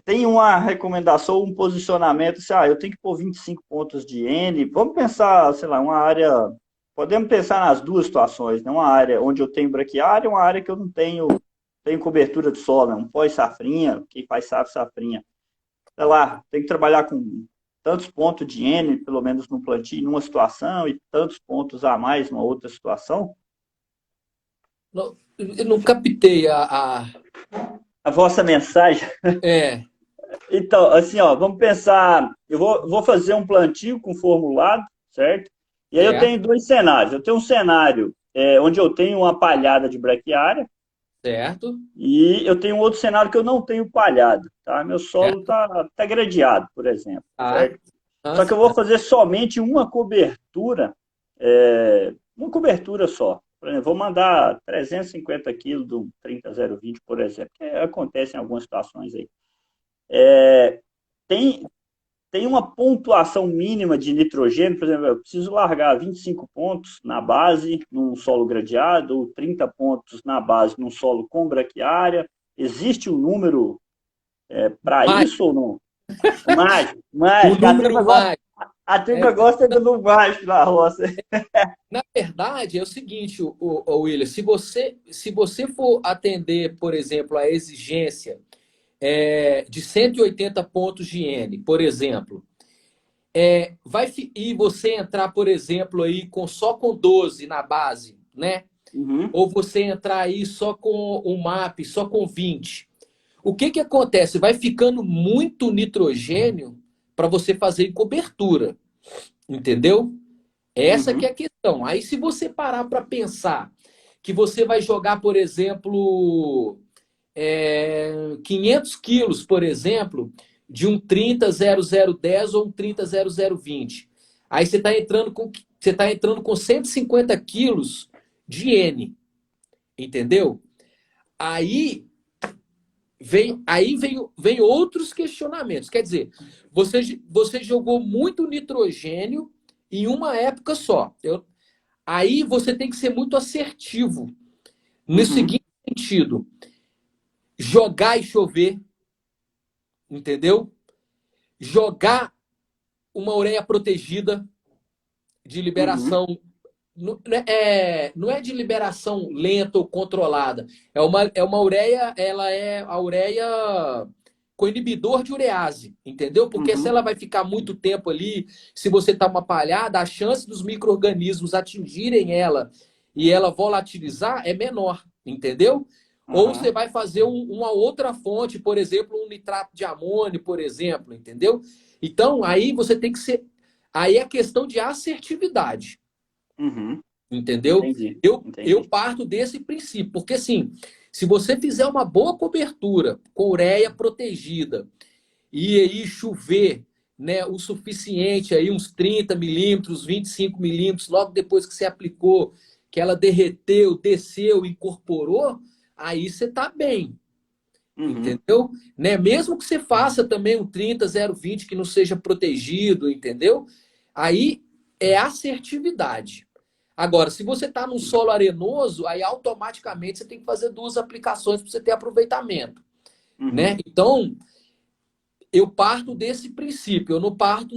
tem uma recomendação, um posicionamento, assim, eu tenho que pôr 25 pontos de N, vamos pensar, sei lá, uma área, podemos pensar nas duas situações, né? Uma área onde eu tenho braquiária e uma área que eu não tenho cobertura de solo, né? Um pós-safrinha, quem faz safrinha. Sei lá, tem que trabalhar com tantos pontos de N, pelo menos no plantio, numa situação, e tantos pontos a mais numa outra situação. Não, eu não captei A vossa mensagem. É, Então, assim, ó, vamos pensar, eu vou fazer um plantio com formulado, certo? E aí eu certo, tenho dois cenários. Eu tenho um cenário onde eu tenho uma palhada de braquiária certo, e eu tenho um outro cenário que eu não tenho palhada, tá? Meu solo certo. tá gradeado, por exemplo, Ah, certo? Só que eu vou fazer somente uma cobertura só. Por exemplo, vou mandar 350 quilos do 30020, por exemplo, que acontece em algumas situações aí. Tem, tem uma pontuação mínima de nitrogênio, por exemplo, eu preciso largar 25 pontos na base num solo gradeado, ou 30 pontos na base num solo com braquiária. Existe um número para mas isso ou não? Mágico, o mágico. número mais. A É, tripa gosta do mágico na roça. na verdade, é o seguinte, o William, se você for atender, por exemplo, a exigência de 180 pontos de N, por exemplo, e você entrar, por exemplo, aí só com 12 na base, né? Uhum, Ou você entrar aí só com o MAP, só com 20. O que que acontece? Vai ficando muito nitrogênio para você fazer em cobertura, entendeu? Essa que é uhum, a questão. Aí, se você parar para pensar que você vai jogar, por exemplo, 500 quilos, por exemplo, de um 30-0010 ou um 30-0020. Aí você está entrando com 150 quilos de N, entendeu? Aí vem outros questionamentos. Quer dizer, você jogou muito nitrogênio em uma época só. Aí você tem que ser muito assertivo. No uhum, seguinte sentido, jogar e chover, entendeu? Jogar uma ureia protegida de uhum, liberação. Não é de liberação lenta ou controlada. É uma ureia, ela é a ureia com inibidor de urease, entendeu? Porque se uhum, ela vai ficar muito tempo ali, se você está uma palhada, a chance dos micro-organismos atingirem ela e ela volatilizar é menor, entendeu? Ou você uhum, vai fazer uma outra fonte, por exemplo, um nitrato de amônio, por exemplo, entendeu? Então, aí você tem que ser. Aí é questão de assertividade. uhum. Entendeu? Entendi, Eu entendi. parto desse princípio, porque assim, se você fizer uma boa cobertura com ureia protegida e aí chover, né, o suficiente, aí uns 30 milímetros, 25 milímetros, logo depois que você aplicou, que ela derreteu, desceu, incorporou, aí você está bem, Uhum, entendeu? Né? Mesmo que você faça também um 30-020 que não seja protegido, entendeu? Aí é assertividade. Agora, se você está num solo arenoso, aí automaticamente você tem que fazer duas aplicações para você ter aproveitamento, né? uhum, Então, eu parto desse princípio, eu não parto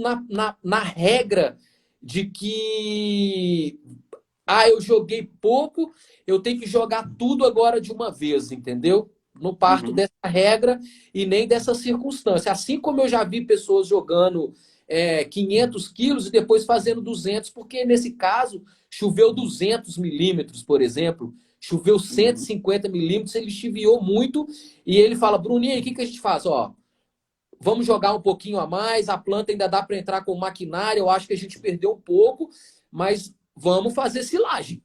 na regra de que eu joguei pouco, eu tenho que jogar tudo agora de uma vez, entendeu? Não parto Uhum. dessa regra e nem dessa circunstância. Assim como eu já vi pessoas jogando 500 quilos e depois fazendo 200, porque nesse caso choveu 200 milímetros, por exemplo, choveu Uhum. 150 milímetros, ele chiviou muito e ele fala, Bruninho, o que que a gente faz? Ó, vamos jogar um pouquinho a mais, a planta ainda dá para entrar com maquinária, eu acho que a gente perdeu um pouco, mas vamos fazer silagem.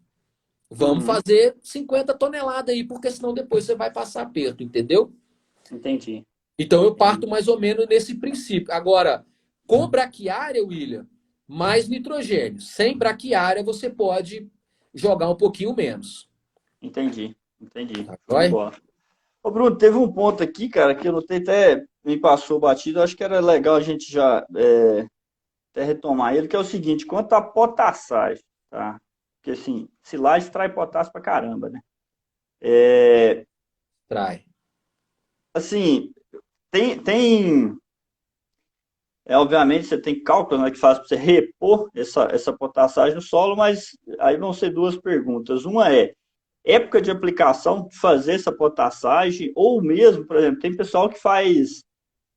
Vamos Uhum. fazer 50 toneladas aí, porque senão depois você vai passar aperto, entendeu? Entendi. Então eu parto Entendi. mais ou menos nesse princípio. Agora, com braquiária, William, mais nitrogênio. Sem braquiária, você pode jogar um pouquinho menos. Entendi. Entendi. Tá Show de joia? bola. Ô, Bruno, teve um ponto aqui, cara, que eu notei até me passou batido. Acho que era legal a gente já até retomar ele, que é o seguinte, quanto à potassagem, tá? Porque assim, silagem traz potássio pra caramba, né? Trai. Assim, tem obviamente você tem cálculo, né, que faz para você repor essa potassagem no solo, mas aí vão ser duas perguntas. Uma é época de aplicação de fazer essa potassagem, ou mesmo, por exemplo, tem pessoal que faz,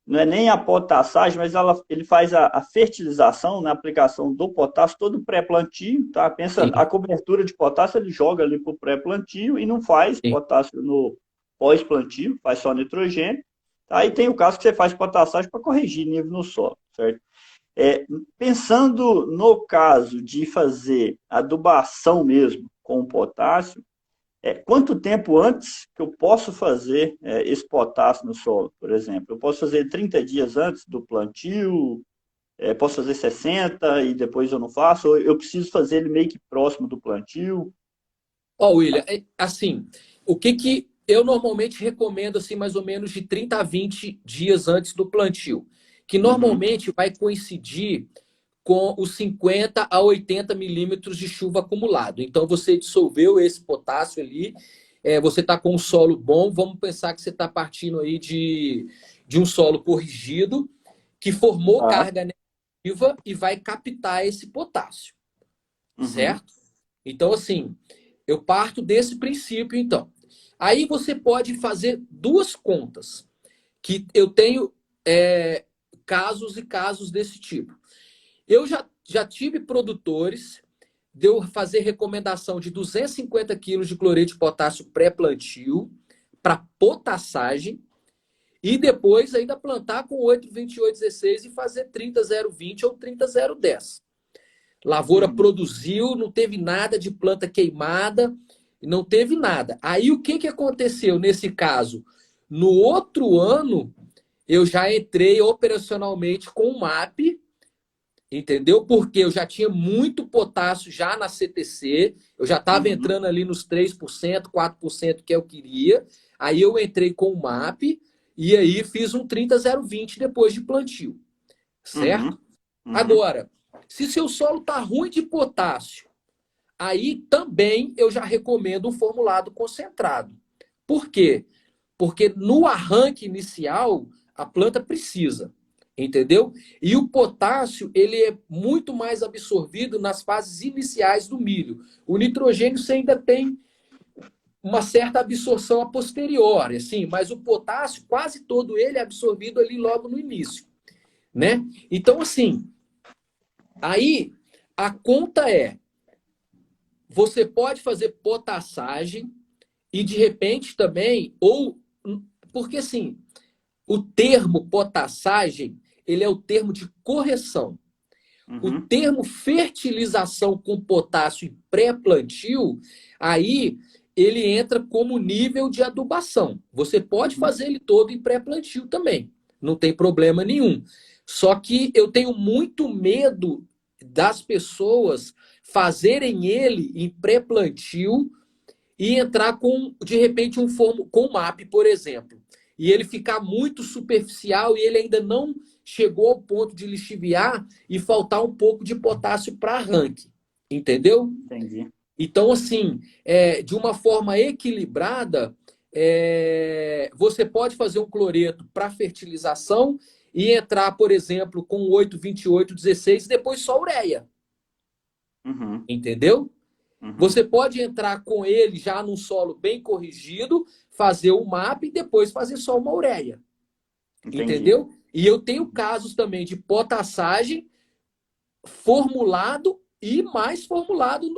não é nem a potassagem, mas ele faz a fertilização na aplicação do potássio todo pré-plantio, tá? Pensa, a Sim, cobertura de potássio ele joga ali para o pré-plantio e não faz sim. potássio no pós-plantio, faz só nitrogênio. Aí tem o caso que você faz potassagem para corrigir nível no solo, certo? Pensando no caso de fazer adubação mesmo com potássio, quanto tempo antes que eu posso fazer esse potássio no solo, por exemplo? Eu posso fazer 30 dias antes do plantio, posso fazer 60 e depois eu não faço, ou eu preciso fazer ele meio que próximo do plantio? Ó, William, assim, o que que eu normalmente recomendo, assim, mais ou menos de 30 a 20 dias antes do plantio, que Uhum. normalmente vai coincidir com os 50 a 80 milímetros de chuva acumulado. Então, você dissolveu esse potássio ali, você está com um solo bom, vamos pensar que você está partindo aí de um solo corrigido, que formou Tá. carga negativa e vai captar esse potássio, Uhum. certo? Então, assim, eu parto desse princípio, então. Aí você pode fazer duas contas, que eu tenho casos e casos desse tipo. Eu já tive produtores de eu fazer recomendação de 250 quilos de cloreto de potássio pré-plantio para potassagem e depois ainda plantar com 8,28,16 e fazer 30,020 ou 30,010. Lavoura Uhum. produziu, não teve nada de planta queimada, não teve nada. Aí o que, que aconteceu nesse caso? No outro ano, eu já entrei operacionalmente com o MAP, entendeu? Porque eu já tinha muito potássio já na CTC, eu já estava Uhum. entrando ali nos 3%, 4% que eu queria. Aí eu entrei com o MAP e aí fiz um 30,020 depois de plantio, Uhum. certo? Uhum. Agora, se seu solo tá ruim de potássio, aí também eu já recomendo um formulado concentrado. Por quê? Porque no arranque inicial, a planta precisa, entendeu? E o potássio, ele é muito mais absorvido nas fases iniciais do milho. O nitrogênio você ainda tem uma certa absorção a posteriori, assim, mas o potássio, quase todo ele é absorvido ali logo no início, né? Então, assim, aí a conta é, você pode fazer potassagem e de repente também, ou porque assim, o termo potassagem, ele é o termo de correção. O Uhum. termo fertilização com potássio em pré-plantio, aí ele entra como nível de adubação. Você pode Uhum. fazer ele todo em pré-plantio também, não tem problema nenhum. Só que eu tenho muito medo das pessoas fazerem ele em pré-plantio e entrar com, de repente, com um MAP, por exemplo. E ele ficar muito superficial e ele ainda não chegou ao ponto de lixiviar e faltar um pouco de potássio para arranque. Entendeu? Entendi. Então, assim, de uma forma equilibrada, você pode fazer um cloreto para fertilização e entrar, por exemplo, com 8,28,16 e depois só ureia. Uhum. entendeu? Uhum. Você pode entrar com ele já num solo bem corrigido, fazer o MAP e depois fazer só uma ureia, Entendi. entendeu? E eu tenho Uhum. casos também de potassagem formulado e mais formulado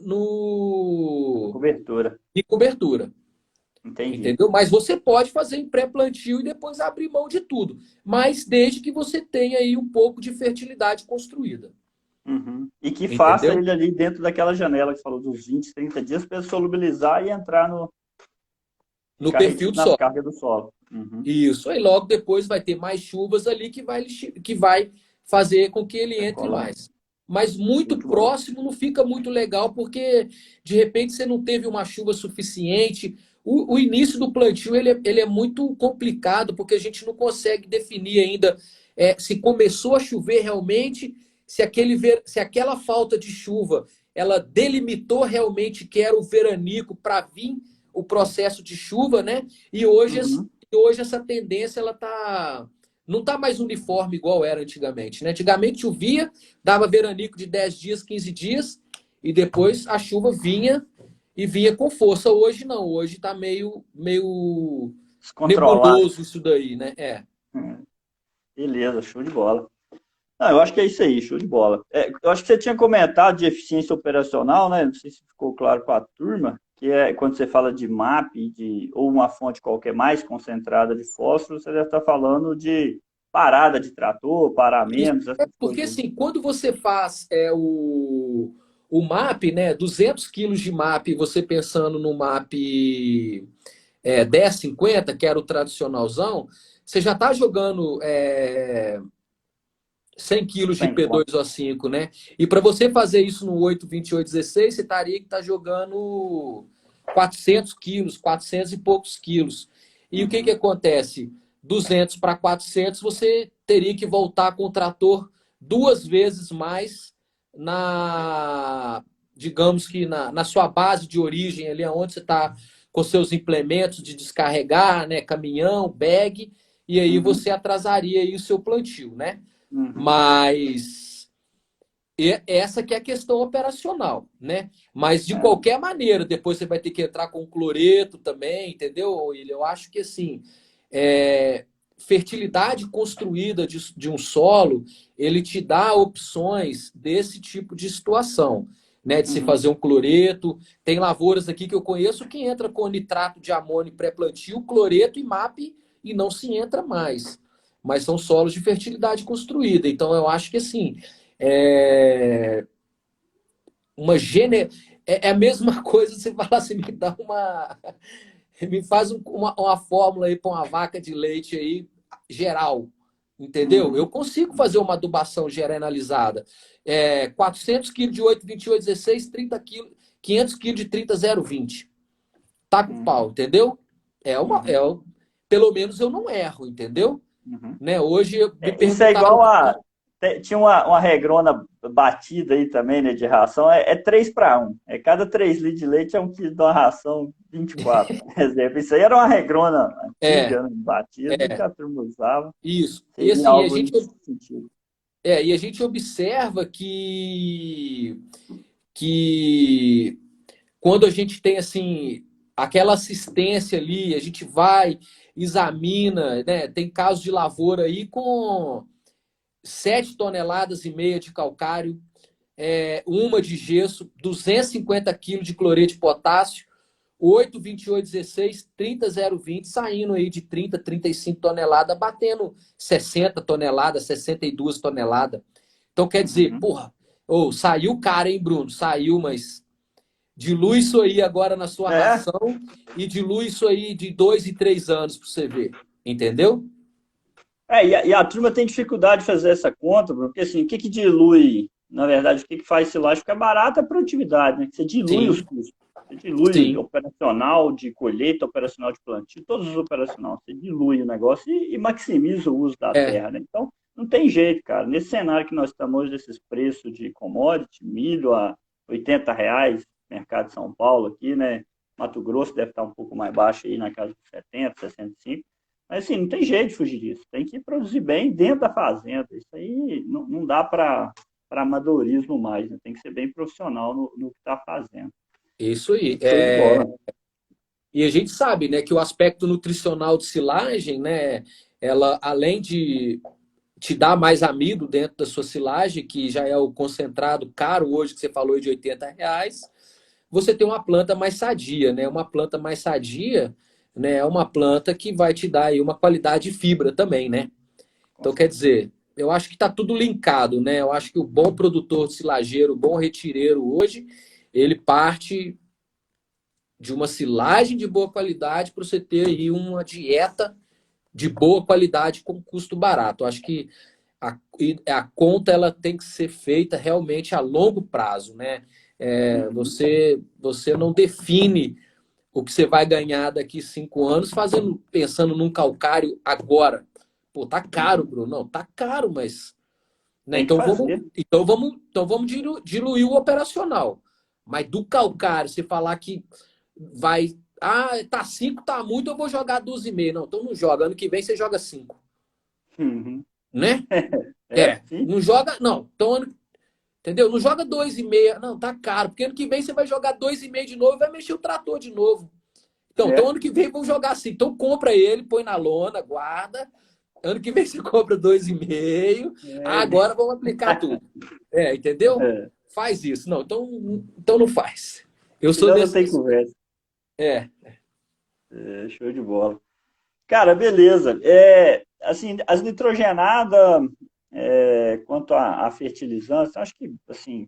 no Cobertura. de cobertura, Entendi. entendeu? Mas você pode fazer em pré-plantio e depois abrir mão de tudo, mas desde que você tenha aí um pouco de fertilidade construída, Uhum. E que faça entendeu? ele ali dentro daquela janela que você falou dos 20, 30 dias para ele solubilizar e entrar no. No Ficar perfil retido do nas solo. cargas do solo. Uhum. Isso. Aí logo depois vai ter mais chuvas ali que vai fazer com que ele Vai entre colar. mais. Mas muito Show de bola. próximo não fica muito legal, porque de repente você não teve uma chuva suficiente. O início do plantio ele é muito complicado, porque a gente não consegue definir ainda se começou a chover realmente, se aquela falta de chuva ela delimitou realmente que era o veranico para vir o processo de chuva, né? E Uhum. hoje essa tendência ela não está mais uniforme igual era antigamente, né? Antigamente chovia, dava veranico de 10 dias, 15 dias, e depois a chuva vinha e vinha com força. Hoje não, hoje está meio Descontrolado. nebuloso isso daí, né? Uhum. Beleza, show de bola. Não, eu acho que é isso aí, show de bola. Eu acho que você tinha comentado de eficiência operacional, né? Não sei se ficou claro para a turma, que é quando você fala de MAP, ou uma fonte qualquer mais concentrada de fósforo, você já está falando de parada de trator, Isso. paramentos, essas Porque coisas. assim, quando você faz o MAP, né? 200 quilos de MAP, você pensando no MAP 10,50, que era o tradicionalzão, você já está jogando 100 quilos de Sem conta. P2O5, né? E para você fazer isso no 8,28,16, você estaria que tá jogando 400 quilos, 400 e poucos quilos. E o que que Uhum. acontece? 200 para 400, você teria que voltar com o trator duas vezes mais digamos que na sua base de origem, ali onde você está com seus implementos de descarregar, né? Caminhão, bag, e aí Uhum. você atrasaria aí o seu plantio, né? Uhum. Mas essa que é a questão operacional, né? Mas de É. qualquer maneira, depois você vai ter que entrar com cloreto também, entendeu, William? Eu acho que assim, fertilidade construída de um solo, ele te dá opções desse tipo de situação, né? De se Uhum. fazer um cloreto. Tem lavouras aqui que eu conheço que entra com nitrato de amônio pré-plantio, cloreto e MAP e não se entra mais. Mas são solos de fertilidade construída. Então eu acho que assim, é, uma gene... é a mesma coisa você falar assim, me dá uma. Me faz uma fórmula aí para uma vaca de leite aí geral. Entendeu? Eu Uhum. consigo fazer uma adubação generalizada. 400 quilos de 8,28,16, 30 quilos, 500 quilos de 30,020. Tá com Uhum. pau, entendeu? É uma, Uhum. pelo menos eu não erro, entendeu? Uhum. Né? Hoje me Isso é perguntaram igual aqui. a. Tinha uma regrona batida aí também, né, de ração, é 3 para um. Cada 3 litros de leite é 1 quilo de uma ração 24, por exemplo. Isso aí era uma regrona É, antiga, né, batida, que é, a turma usava. isso. E Seria assim, algo nesse sentido. e a gente observa que quando a gente tem assim aquela assistência ali, a gente vai, examina, né? Tem casos de lavoura aí com 7,5 toneladas de calcário, uma de gesso, 250 quilos de cloreto de potássio, 8,28,16, 30,020, saindo aí de 30, 35 toneladas, batendo 60 toneladas, 62 toneladas. Então quer dizer, Uhum. porra, saiu caro, hein, Bruno? Saiu, mas dilui isso aí agora na sua É, ração e dilui isso aí de 2 e 3 anos para você ver. Entendeu? e a turma tem dificuldade de fazer essa conta, porque assim, o que dilui, na verdade, o que faz silagem ficar barato é a produtividade, né? Você dilui os Sim, custos. Você dilui sim. operacional de colheita, operacional de plantio, todos os operacionais. Você dilui o negócio e maximiza o uso da É. terra, né? Então, não tem jeito, cara. Nesse cenário que nós estamos hoje, desses preços de commodity, milho a R$ 80, mercado de São Paulo aqui, né? Mato Grosso deve estar um pouco mais baixo aí, na casa de 70, 65. Mas assim, não tem jeito de fugir disso. Tem que produzir bem dentro da fazenda. Isso aí não dá para para amadorismo mais, né? Tem que ser bem profissional no que está fazendo. Isso aí. Show de bola. E a gente sabe, né, que o aspecto nutricional de silagem, né, ela, além de te dar mais amido dentro da sua silagem, que já é o concentrado caro hoje, que você falou de R$ 80, você tem uma planta mais sadia, né? Uma planta mais sadia, né, é uma planta que vai te dar aí uma qualidade de fibra também, né? Então, quer dizer, eu acho que está tudo linkado, né? Eu acho que o bom produtor de silageiro, o bom retireiro hoje, ele parte de uma silagem de boa qualidade para você ter aí uma dieta de boa qualidade com custo barato. Eu acho que a conta ela tem que ser feita realmente a longo prazo, né? Você não define o que você vai ganhar daqui 5 anos pensando num calcário agora. Pô, tá caro, Bruno. Não, tá caro, mas né? Tem que fazer. Então vamos diluir o operacional. Mas do calcário, você falar que vai. Ah, tá 5, tá muito, eu vou jogar 12,5. Não, então não joga. Ano que vem você joga 5. Uhum. Né? Sim. Não joga. Não, então entendeu? Não joga 2,5. Não, tá caro. Porque ano que vem você vai jogar 2,5 de novo e vai mexer o trator de novo. Então É. ano que vem vamos jogar assim. Então compra ele, põe na lona, guarda. Ano que vem você compra 2,5. Ah, É. agora vamos aplicar tudo. Entendeu? É. Faz isso. Não, então não faz. Eu sou Senão não desse. tem conversa. É, Show de bola. Cara, beleza. Assim, as nitrogenadas, quanto a fertilizantes, acho que, assim,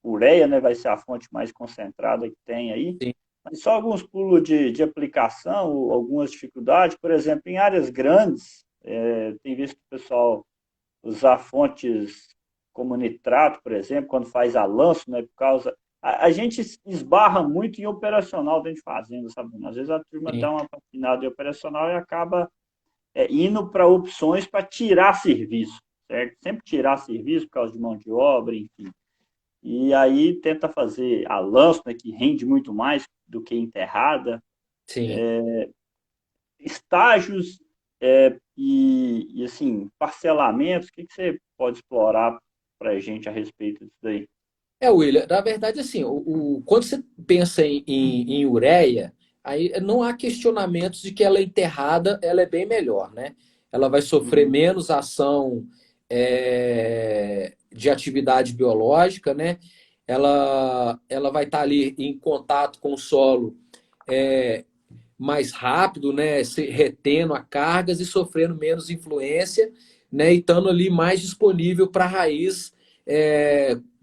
ureia, né, vai ser a fonte mais concentrada que tem aí. sim. Mas só alguns pulos de aplicação, ou algumas dificuldades. Por exemplo, em áreas grandes, tem visto o pessoal usar fontes como nitrato, por exemplo, quando faz a lanço, né, por causa... A gente esbarra muito em operacional dentro de fazenda, sabe? Às vezes a turma Sim. dá uma patinada em operacional e acaba indo para opções para tirar serviço, certo? Sempre tirar serviço por causa de mão de obra, enfim. E aí tenta fazer a lanço, né, que rende muito mais do que enterrada, Sim. estágios e assim, parcelamentos, o que você pode explorar para a gente a respeito disso daí? William, na verdade, assim, quando você pensa em ureia, aí não há questionamentos de que ela é enterrada, ela é bem melhor, né? Ela vai sofrer Uhum. menos ação de atividade biológica, né? Ela vai estar ali em contato com o solo é, mais rápido, né? Retendo a cargas e sofrendo menos influência, né? E estando ali mais disponível para a raiz,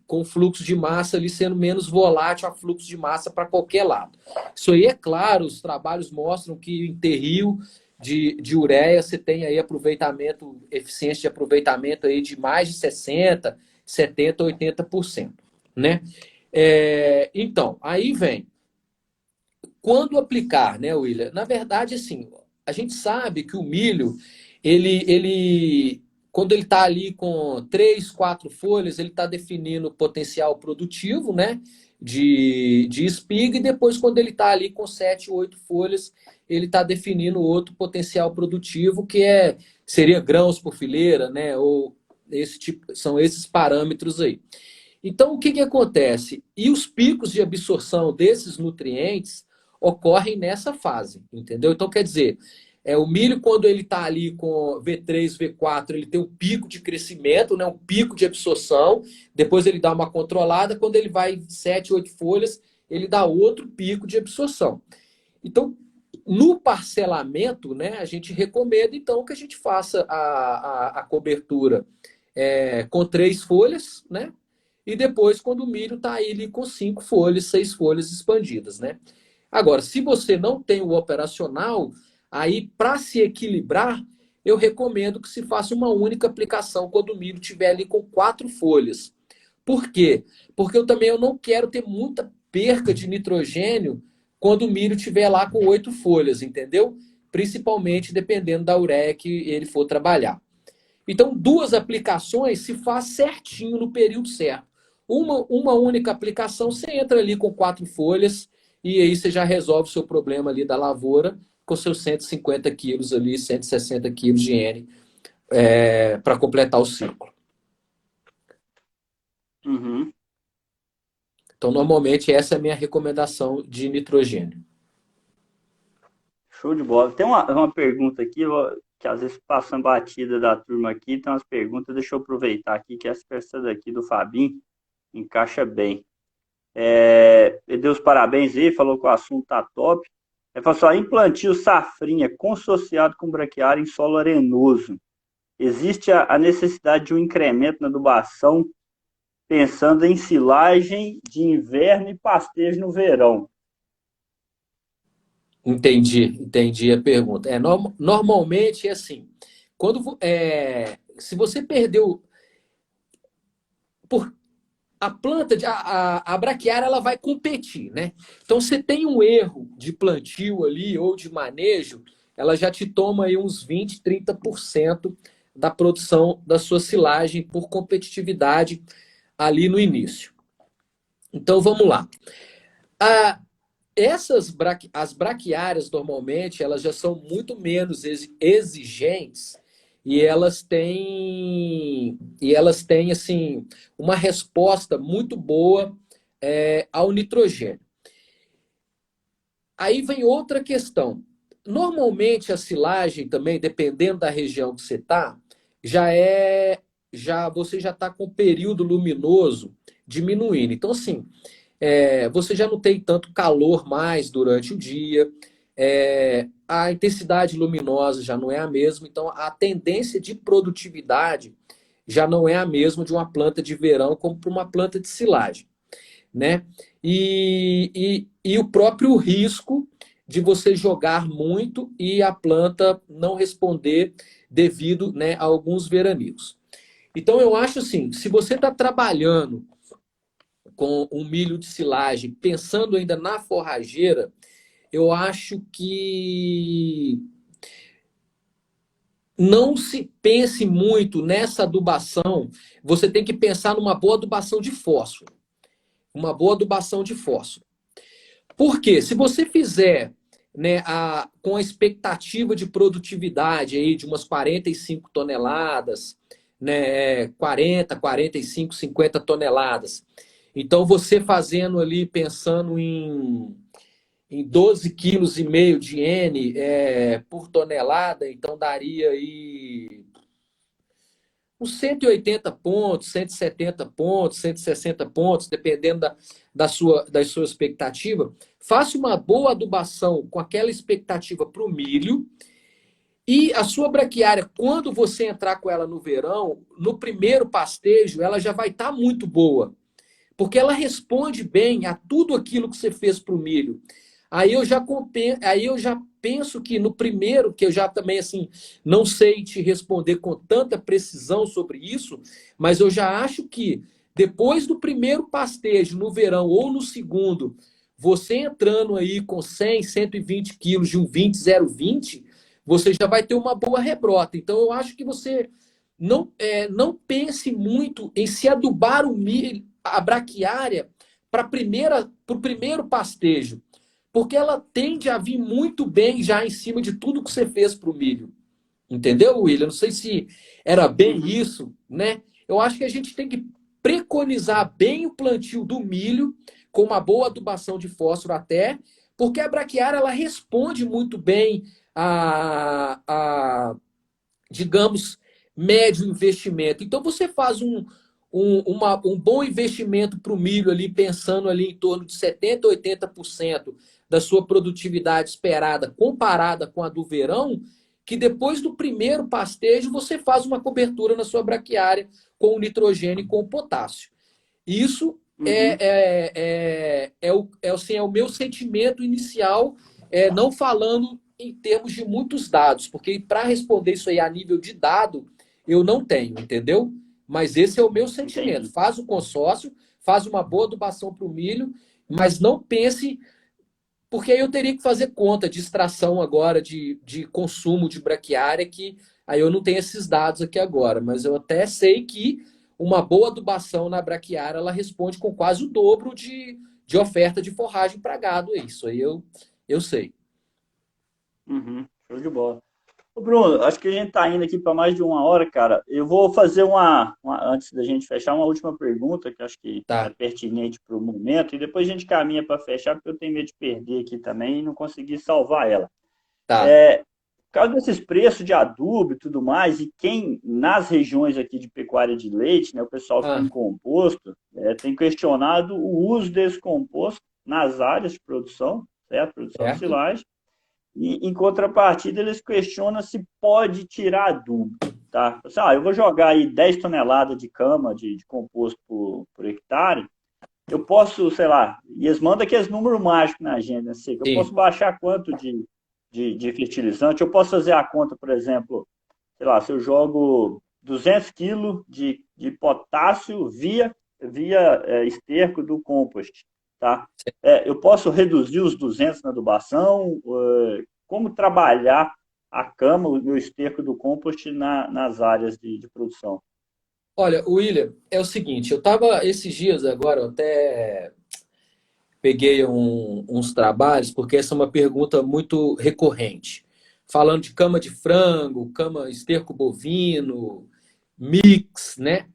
com fluxo de massa ali sendo menos volátil a fluxo de massa para qualquer lado. Isso aí, é claro, os trabalhos mostram que em terrio de ureia você tem aí aproveitamento, eficiência de aproveitamento aí de mais de 60, 70, 80%, né? Então, aí vem quando aplicar, né, William? Na verdade, assim, a gente sabe que o milho, quando ele está ali com 3, 4 folhas, ele está definindo o potencial produtivo, né, de espiga, e depois, quando ele está ali com 7, 8 folhas, ele está definindo outro potencial produtivo, seria grãos por fileira, né, ou são esses parâmetros aí. Então, o que que acontece? E os picos de absorção desses nutrientes ocorrem nessa fase, entendeu? Então, quer dizer, o milho, quando ele está ali com V3, V4, ele tem um pico de crescimento, né? Um pico de absorção, depois ele dá uma controlada, quando ele vai 7, 8 folhas, ele dá outro pico de absorção. Então, no parcelamento, né, a gente recomenda, então, que a gente faça a cobertura com 3 folhas, né? E depois, quando o milho está aí com 5 folhas, 6 folhas expandidas, né? Agora, se você não tem o operacional, aí para se equilibrar, eu recomendo que se faça uma única aplicação quando o milho estiver ali com 4 folhas. Por quê? Porque eu não quero ter muita perca de nitrogênio quando o milho estiver lá com 8 folhas, entendeu? Principalmente dependendo da ureia que ele for trabalhar. Então, 2 aplicações se faz certinho no período certo. Uma única aplicação, você entra ali com 4 folhas e aí você já resolve o seu problema ali da lavoura com seus 150 quilos ali, 160 quilos de N para completar o ciclo. Uhum. Então, normalmente, essa é a minha recomendação de nitrogênio. Show de bola. Tem uma pergunta aqui, que às vezes passando batida da turma aqui, tem umas perguntas, deixa eu aproveitar aqui, que essa daqui do Fabinho encaixa bem. Ele deu os parabéns aí, falou que o assunto tá top. Ele falou só, implantio safrinha consociado com braquiária em solo arenoso. Existe a necessidade de um incremento na adubação, pensando em silagem de inverno e pastejo no verão. Entendi a pergunta. Normalmente é assim, se você perdeu por a planta, a braquiária, ela vai competir, né? Então, você tem um erro de plantio ali ou de manejo, ela já te toma aí uns 20, 30% da produção da sua silagem por competitividade ali no início. Então, vamos lá. A, as braquiárias, normalmente, elas já são muito menos exigentes e elas têm assim, uma resposta muito boa ao nitrogênio. Aí vem outra questão. Normalmente, a silagem também, dependendo da região que você está, você já está com o período luminoso diminuindo. Então, assim, você já não tem tanto calor mais durante o dia, a intensidade luminosa já não é a mesma, então a tendência de produtividade já não é a mesma de uma planta de verão como para uma planta de silagem, né? E o próprio risco de você jogar muito e a planta não responder devido, né, a alguns veranicos. Então eu acho assim, se você está trabalhando com um milho de silagem, pensando ainda na forrageira, eu acho que não se pense muito nessa adubação. Você tem que pensar numa boa adubação de fósforo. Uma boa adubação de fósforo. Por quê? Se você fizer, né, com a expectativa de produtividade aí de umas 45 toneladas, né, 40, 45, 50 toneladas. Então, você fazendo ali, pensando em 12,5 kg de N por tonelada, então daria aí uns 180 pontos, 170 pontos, 160 pontos, dependendo da sua expectativa. Faça uma boa adubação com aquela expectativa para o milho. E a sua braquiária, quando você entrar com ela no verão, no primeiro pastejo, ela já vai estar muito boa. Porque ela responde bem a tudo aquilo que você fez para o milho. Aí eu já penso que no primeiro, que eu já também assim não sei te responder com tanta precisão sobre isso, mas eu já acho que depois do primeiro pastejo no verão ou no segundo, você entrando aí com 100, 120 quilos de um 20,020, você já vai ter uma boa rebrota. Então eu acho que você não pense muito em se adubar o milho, a braquiária para o primeiro pastejo, porque ela tende a vir muito bem já em cima de tudo que você fez para o milho. Entendeu, William? Não sei se era bem Uhum. isso, né? Eu acho que a gente tem que preconizar bem o plantio do milho, com uma boa adubação de fósforo até, porque a braquiária ela responde muito bem a digamos, médio investimento. Então, você faz um bom investimento para o milho ali, pensando ali em torno de 70%, 80% da sua produtividade esperada comparada com a do verão, que depois do primeiro pastejo você faz uma cobertura na sua braquiária com o nitrogênio e com o potássio. Isso Uhum. assim, é o meu sentimento inicial, não falando em termos de muitos dados, porque para responder isso aí a nível de dado, eu não tenho, entendeu? Mas esse é o meu sentimento. Entendi. Faz o consórcio, faz uma boa adubação para o milho, mas não pense, porque aí eu teria que fazer conta de extração agora, de consumo de braquiária, que aí eu não tenho esses dados aqui agora, mas eu até sei que uma boa adubação na braquiária, ela responde com quase o dobro de oferta de forragem para gado. Isso aí eu sei. Uhum. Show de bola. Ô, Bruno, acho que a gente está indo aqui para mais de uma hora, cara. Eu vou fazer antes da gente fechar, uma última pergunta, que acho que é Tá, pertinente para o momento, e depois a gente caminha para fechar, porque eu tenho medo de perder aqui também e não conseguir salvar ela. tá. Por causa desses preços de adubo e tudo mais, e quem, nas regiões aqui de pecuária de leite, né, o pessoal que tem Ah, composto, tem questionado o uso desse composto nas áreas de produção, certo? Produção de certo? silagem. E, em contrapartida, eles questionam se pode tirar adubo. Tá? Assim, eu vou jogar aí 10 toneladas de cama de composto por hectare, eu posso, sei lá, e eles mandam aqueles números mágicos na agenda, assim, que eu posso Sim. baixar quanto de fertilizante, eu posso fazer a conta, por exemplo, sei lá, se eu jogo 200 quilos de potássio via esterco do compost, tá? Eu posso reduzir os 200 na adubação, como trabalhar a cama, o meu esterco do compost nas áreas de produção. Olha, William, é o seguinte, eu estava esses dias agora, eu até peguei uns trabalhos, porque essa é uma pergunta muito recorrente. Falando de cama de frango, cama esterco bovino, mix, né?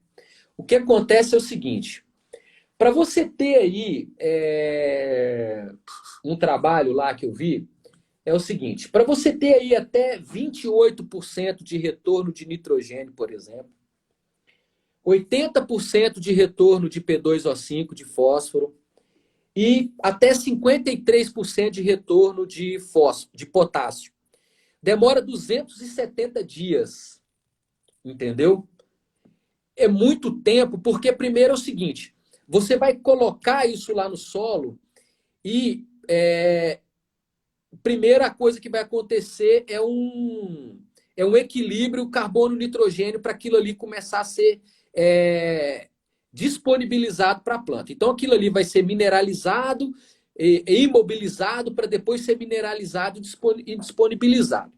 O que acontece é o seguinte, para você ter aí um trabalho lá que eu vi, é o seguinte, para você ter aí até 28% de retorno de nitrogênio, por exemplo, 80% de retorno de P2O5, de fósforo, e até 53% de retorno de fósforo, de potássio. Demora 270 dias, entendeu? É muito tempo, porque primeiro é o seguinte, você vai colocar isso lá no solo e primeira coisa que vai acontecer é um equilíbrio carbono-nitrogênio para aquilo ali começar a ser disponibilizado para a planta. Então, aquilo ali vai ser mineralizado e imobilizado para depois ser mineralizado e disponibilizado.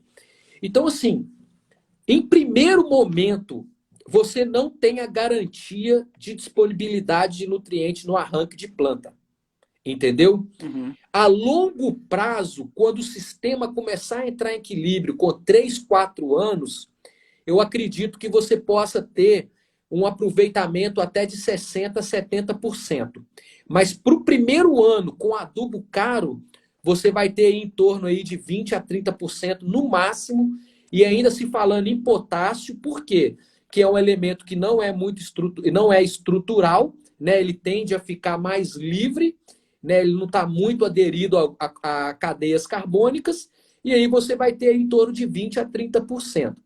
Então, assim, em primeiro momento, você não tem a garantia de disponibilidade de nutrientes no arranque de planta. Entendeu? Uhum. A longo prazo, quando o sistema começar a entrar em equilíbrio com 3, 4 anos, eu acredito que você possa ter um aproveitamento até de 60%, 70%. Mas para o primeiro ano, com adubo caro, você vai ter em torno aí de 20% a 30% no máximo, e ainda se falando em potássio, por quê? Que é um elemento que não é muito não é estrutural, né? Ele tende a ficar mais livre, né? Ele não está muito aderido a cadeias carbônicas, e aí você vai ter em torno de 20% a 30%.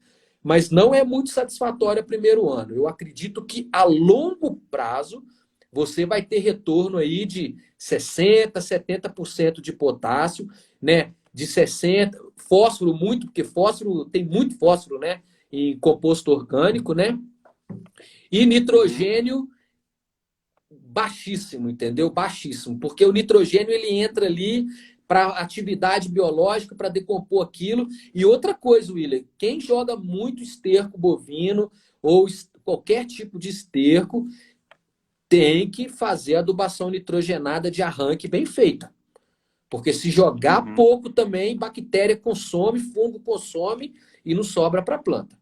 Mas não é muito satisfatório o primeiro ano. Eu acredito que a longo prazo você vai ter retorno aí de 60%, 70% de potássio, né? De 60%, fósforo muito, porque fósforo tem muito fósforo, né? Em composto orgânico, né? E Uhum. nitrogênio baixíssimo, entendeu? Baixíssimo, porque o nitrogênio ele entra ali para atividade biológica, para decompor aquilo. E outra coisa, William, quem joga muito esterco bovino ou qualquer tipo de esterco tem que fazer adubação nitrogenada de arranque bem feita. Porque se jogar Uhum. pouco também, bactéria consome, fungo consome e não sobra para a planta.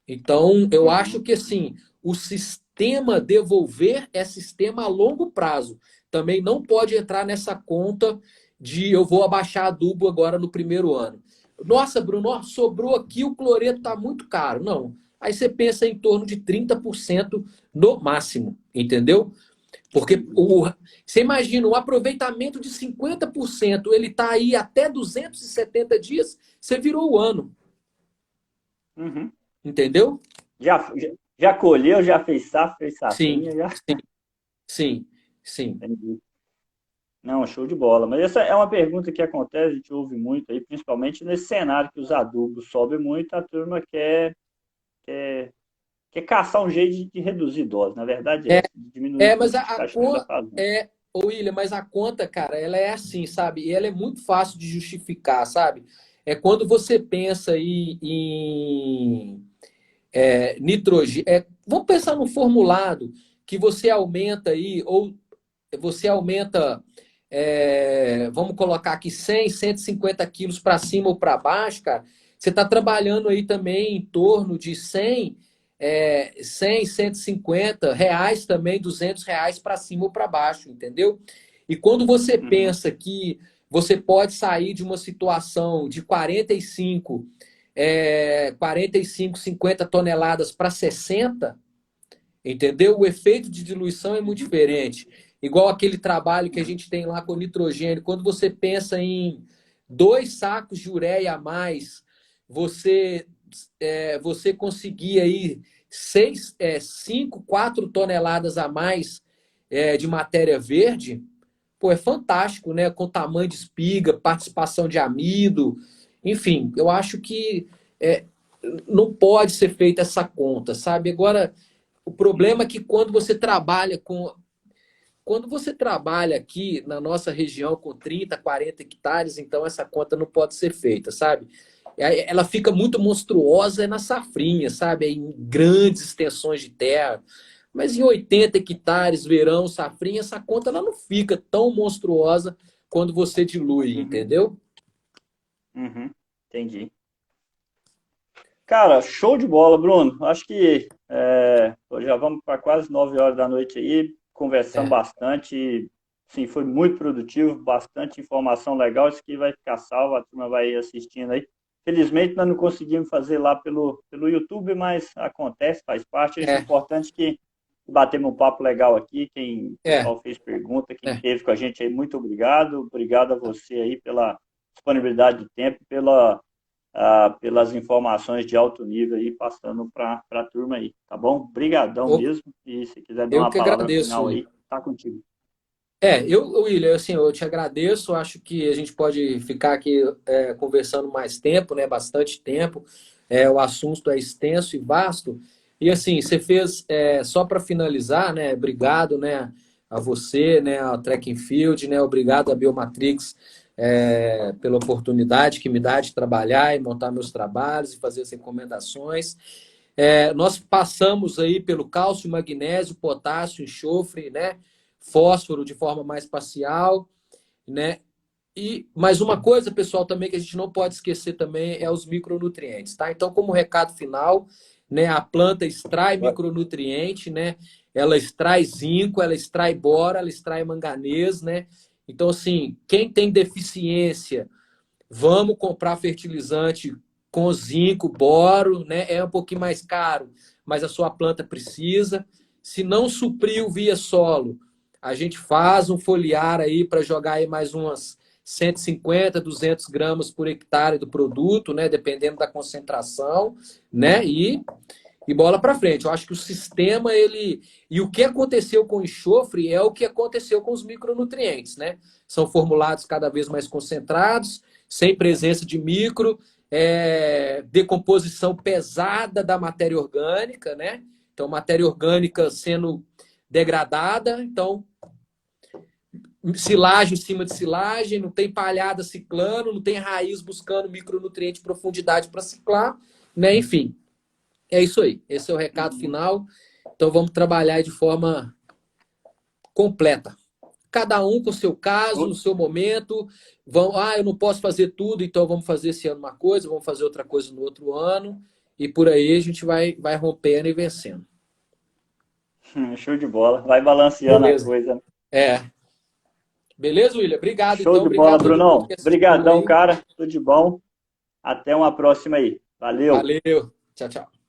Então, eu acho Uhum. que assim, o sistema devolver é sistema a longo prazo. Também não pode entrar nessa conta de eu vou abaixar adubo agora no primeiro ano. Nossa, Bruno, sobrou aqui, o cloreto está muito caro. Não. Aí você pensa em torno de 30% no máximo, entendeu? Porque Entendi. você imagina, o aproveitamento de 50%, ele está aí até 270 dias, você virou o ano, Uhum. entendeu? Já colheu, já fez Sim, safrinha, já. sim. Sim, sim. Entendi. Não, show de bola. Mas essa é uma pergunta que acontece, a gente ouve muito aí, principalmente nesse cenário que os adubos sobem muito, a turma quer, quer caçar um jeito de reduzir dose. Na verdade é É, essa, de diminuir mas custo, que a acho que não dá conta fazendo. William, mas a conta, cara, ela é assim, sabe? E ela é muito fácil de justificar, sabe? É quando você pensa aí em nitrogênio. Vamos pensar no formulado que você aumenta aí, ou você aumenta, vamos colocar aqui 100, 150 quilos para cima ou para baixo, cara. você está trabalhando aí também em torno de 100, 150 reais também, 200 reais para cima ou para baixo, entendeu? E quando você Uhum. pensa que você pode sair de uma situação de 45, 50 toneladas para 60, entendeu? O efeito de diluição é muito Uhum. diferente. Igual aquele trabalho que a gente tem lá com nitrogênio. Quando você pensa em 2 sacos de ureia a mais, você, você conseguir aí 5, 4 toneladas a mais de matéria verde, pô, é fantástico, né? Com tamanho de espiga, participação de amido, enfim, eu acho que é, não pode ser feita essa conta, sabe? Agora, o problema é que quando você trabalha aqui na nossa região com 30, 40 hectares, então essa conta não pode ser feita, sabe? Ela fica muito monstruosa na safrinha, sabe? Em grandes extensões de terra. Mas em 80 hectares, verão, safrinha, essa conta ela não fica tão monstruosa quando você dilui, Uhum. entendeu? Uhum. Entendi. Cara, show de bola, Bruno. Acho que já vamos para quase 9 horas da noite aí, conversando É, bastante. Sim, foi muito produtivo, bastante informação legal. Isso aqui vai ficar salvo, a turma vai assistindo aí. Felizmente, nós não conseguimos fazer lá pelo YouTube, mas acontece, faz parte. Acho é, importante que batemos um papo legal aqui. Quem o é, pessoal fez pergunta, quem é. esteve com a gente aí, muito obrigado. Obrigado a você aí pela disponibilidade de tempo, pelas informações de alto nível aí, passando para a turma aí, tá bom? Brigadão Opa, mesmo, e se quiser dar eu uma que palavra agradeço. final aí, tá contigo. William, assim, eu te agradeço. Acho que a gente pode ficar aqui conversando mais tempo, né? Bastante tempo. O assunto é extenso e vasto. E assim, você fez só para finalizar, né? Obrigado, né? A você, né? A Track and Field, né? Obrigado a Biomatrix pela oportunidade que me dá de trabalhar e montar meus trabalhos e fazer as recomendações. Nós passamos aí pelo cálcio, magnésio, potássio, enxofre, né? Fósforo de forma mais parcial, né? E mais uma coisa, pessoal, também que a gente não pode esquecer também é os micronutrientes, tá? Então, como recado final, né, a planta extrai micronutriente, né? Ela extrai zinco, ela extrai boro, ela extrai manganês, né? Então, assim, quem tem deficiência, vamos comprar fertilizante com zinco, boro, né? É um pouquinho mais caro, mas a sua planta precisa. Se não supriu via solo, a gente faz um foliar aí para jogar aí mais umas 150, 200 gramas por hectare do produto, né? Dependendo da concentração, né? E bola para frente. Eu acho que o sistema, ele. E o que aconteceu com o enxofre é o que aconteceu com os micronutrientes, né? São formulados cada vez mais concentrados, sem presença de micro, decomposição pesada da matéria orgânica, né? Então, matéria orgânica sendo degradada, então, silagem em cima de silagem, não tem palhada ciclando, não tem raiz buscando micronutriente de profundidade para ciclar, né? Enfim, é isso aí. Esse é o recado Uhum. final. Então vamos trabalhar de forma completa. Cada um com o seu caso, o Show, seu momento. Eu não posso fazer tudo, então vamos fazer esse ano uma coisa, vamos fazer outra coisa no outro ano. E por aí a gente vai rompendo e vencendo. show de bola, vai balanceando a Beleza? coisa. É. Beleza, William? Obrigado, Show então. de bola, Obrigado a todo mundo Brunão. que assistiu Brigadão, aí. cara, tudo de bom. Até uma próxima aí. Valeu. Valeu. Tchau, tchau.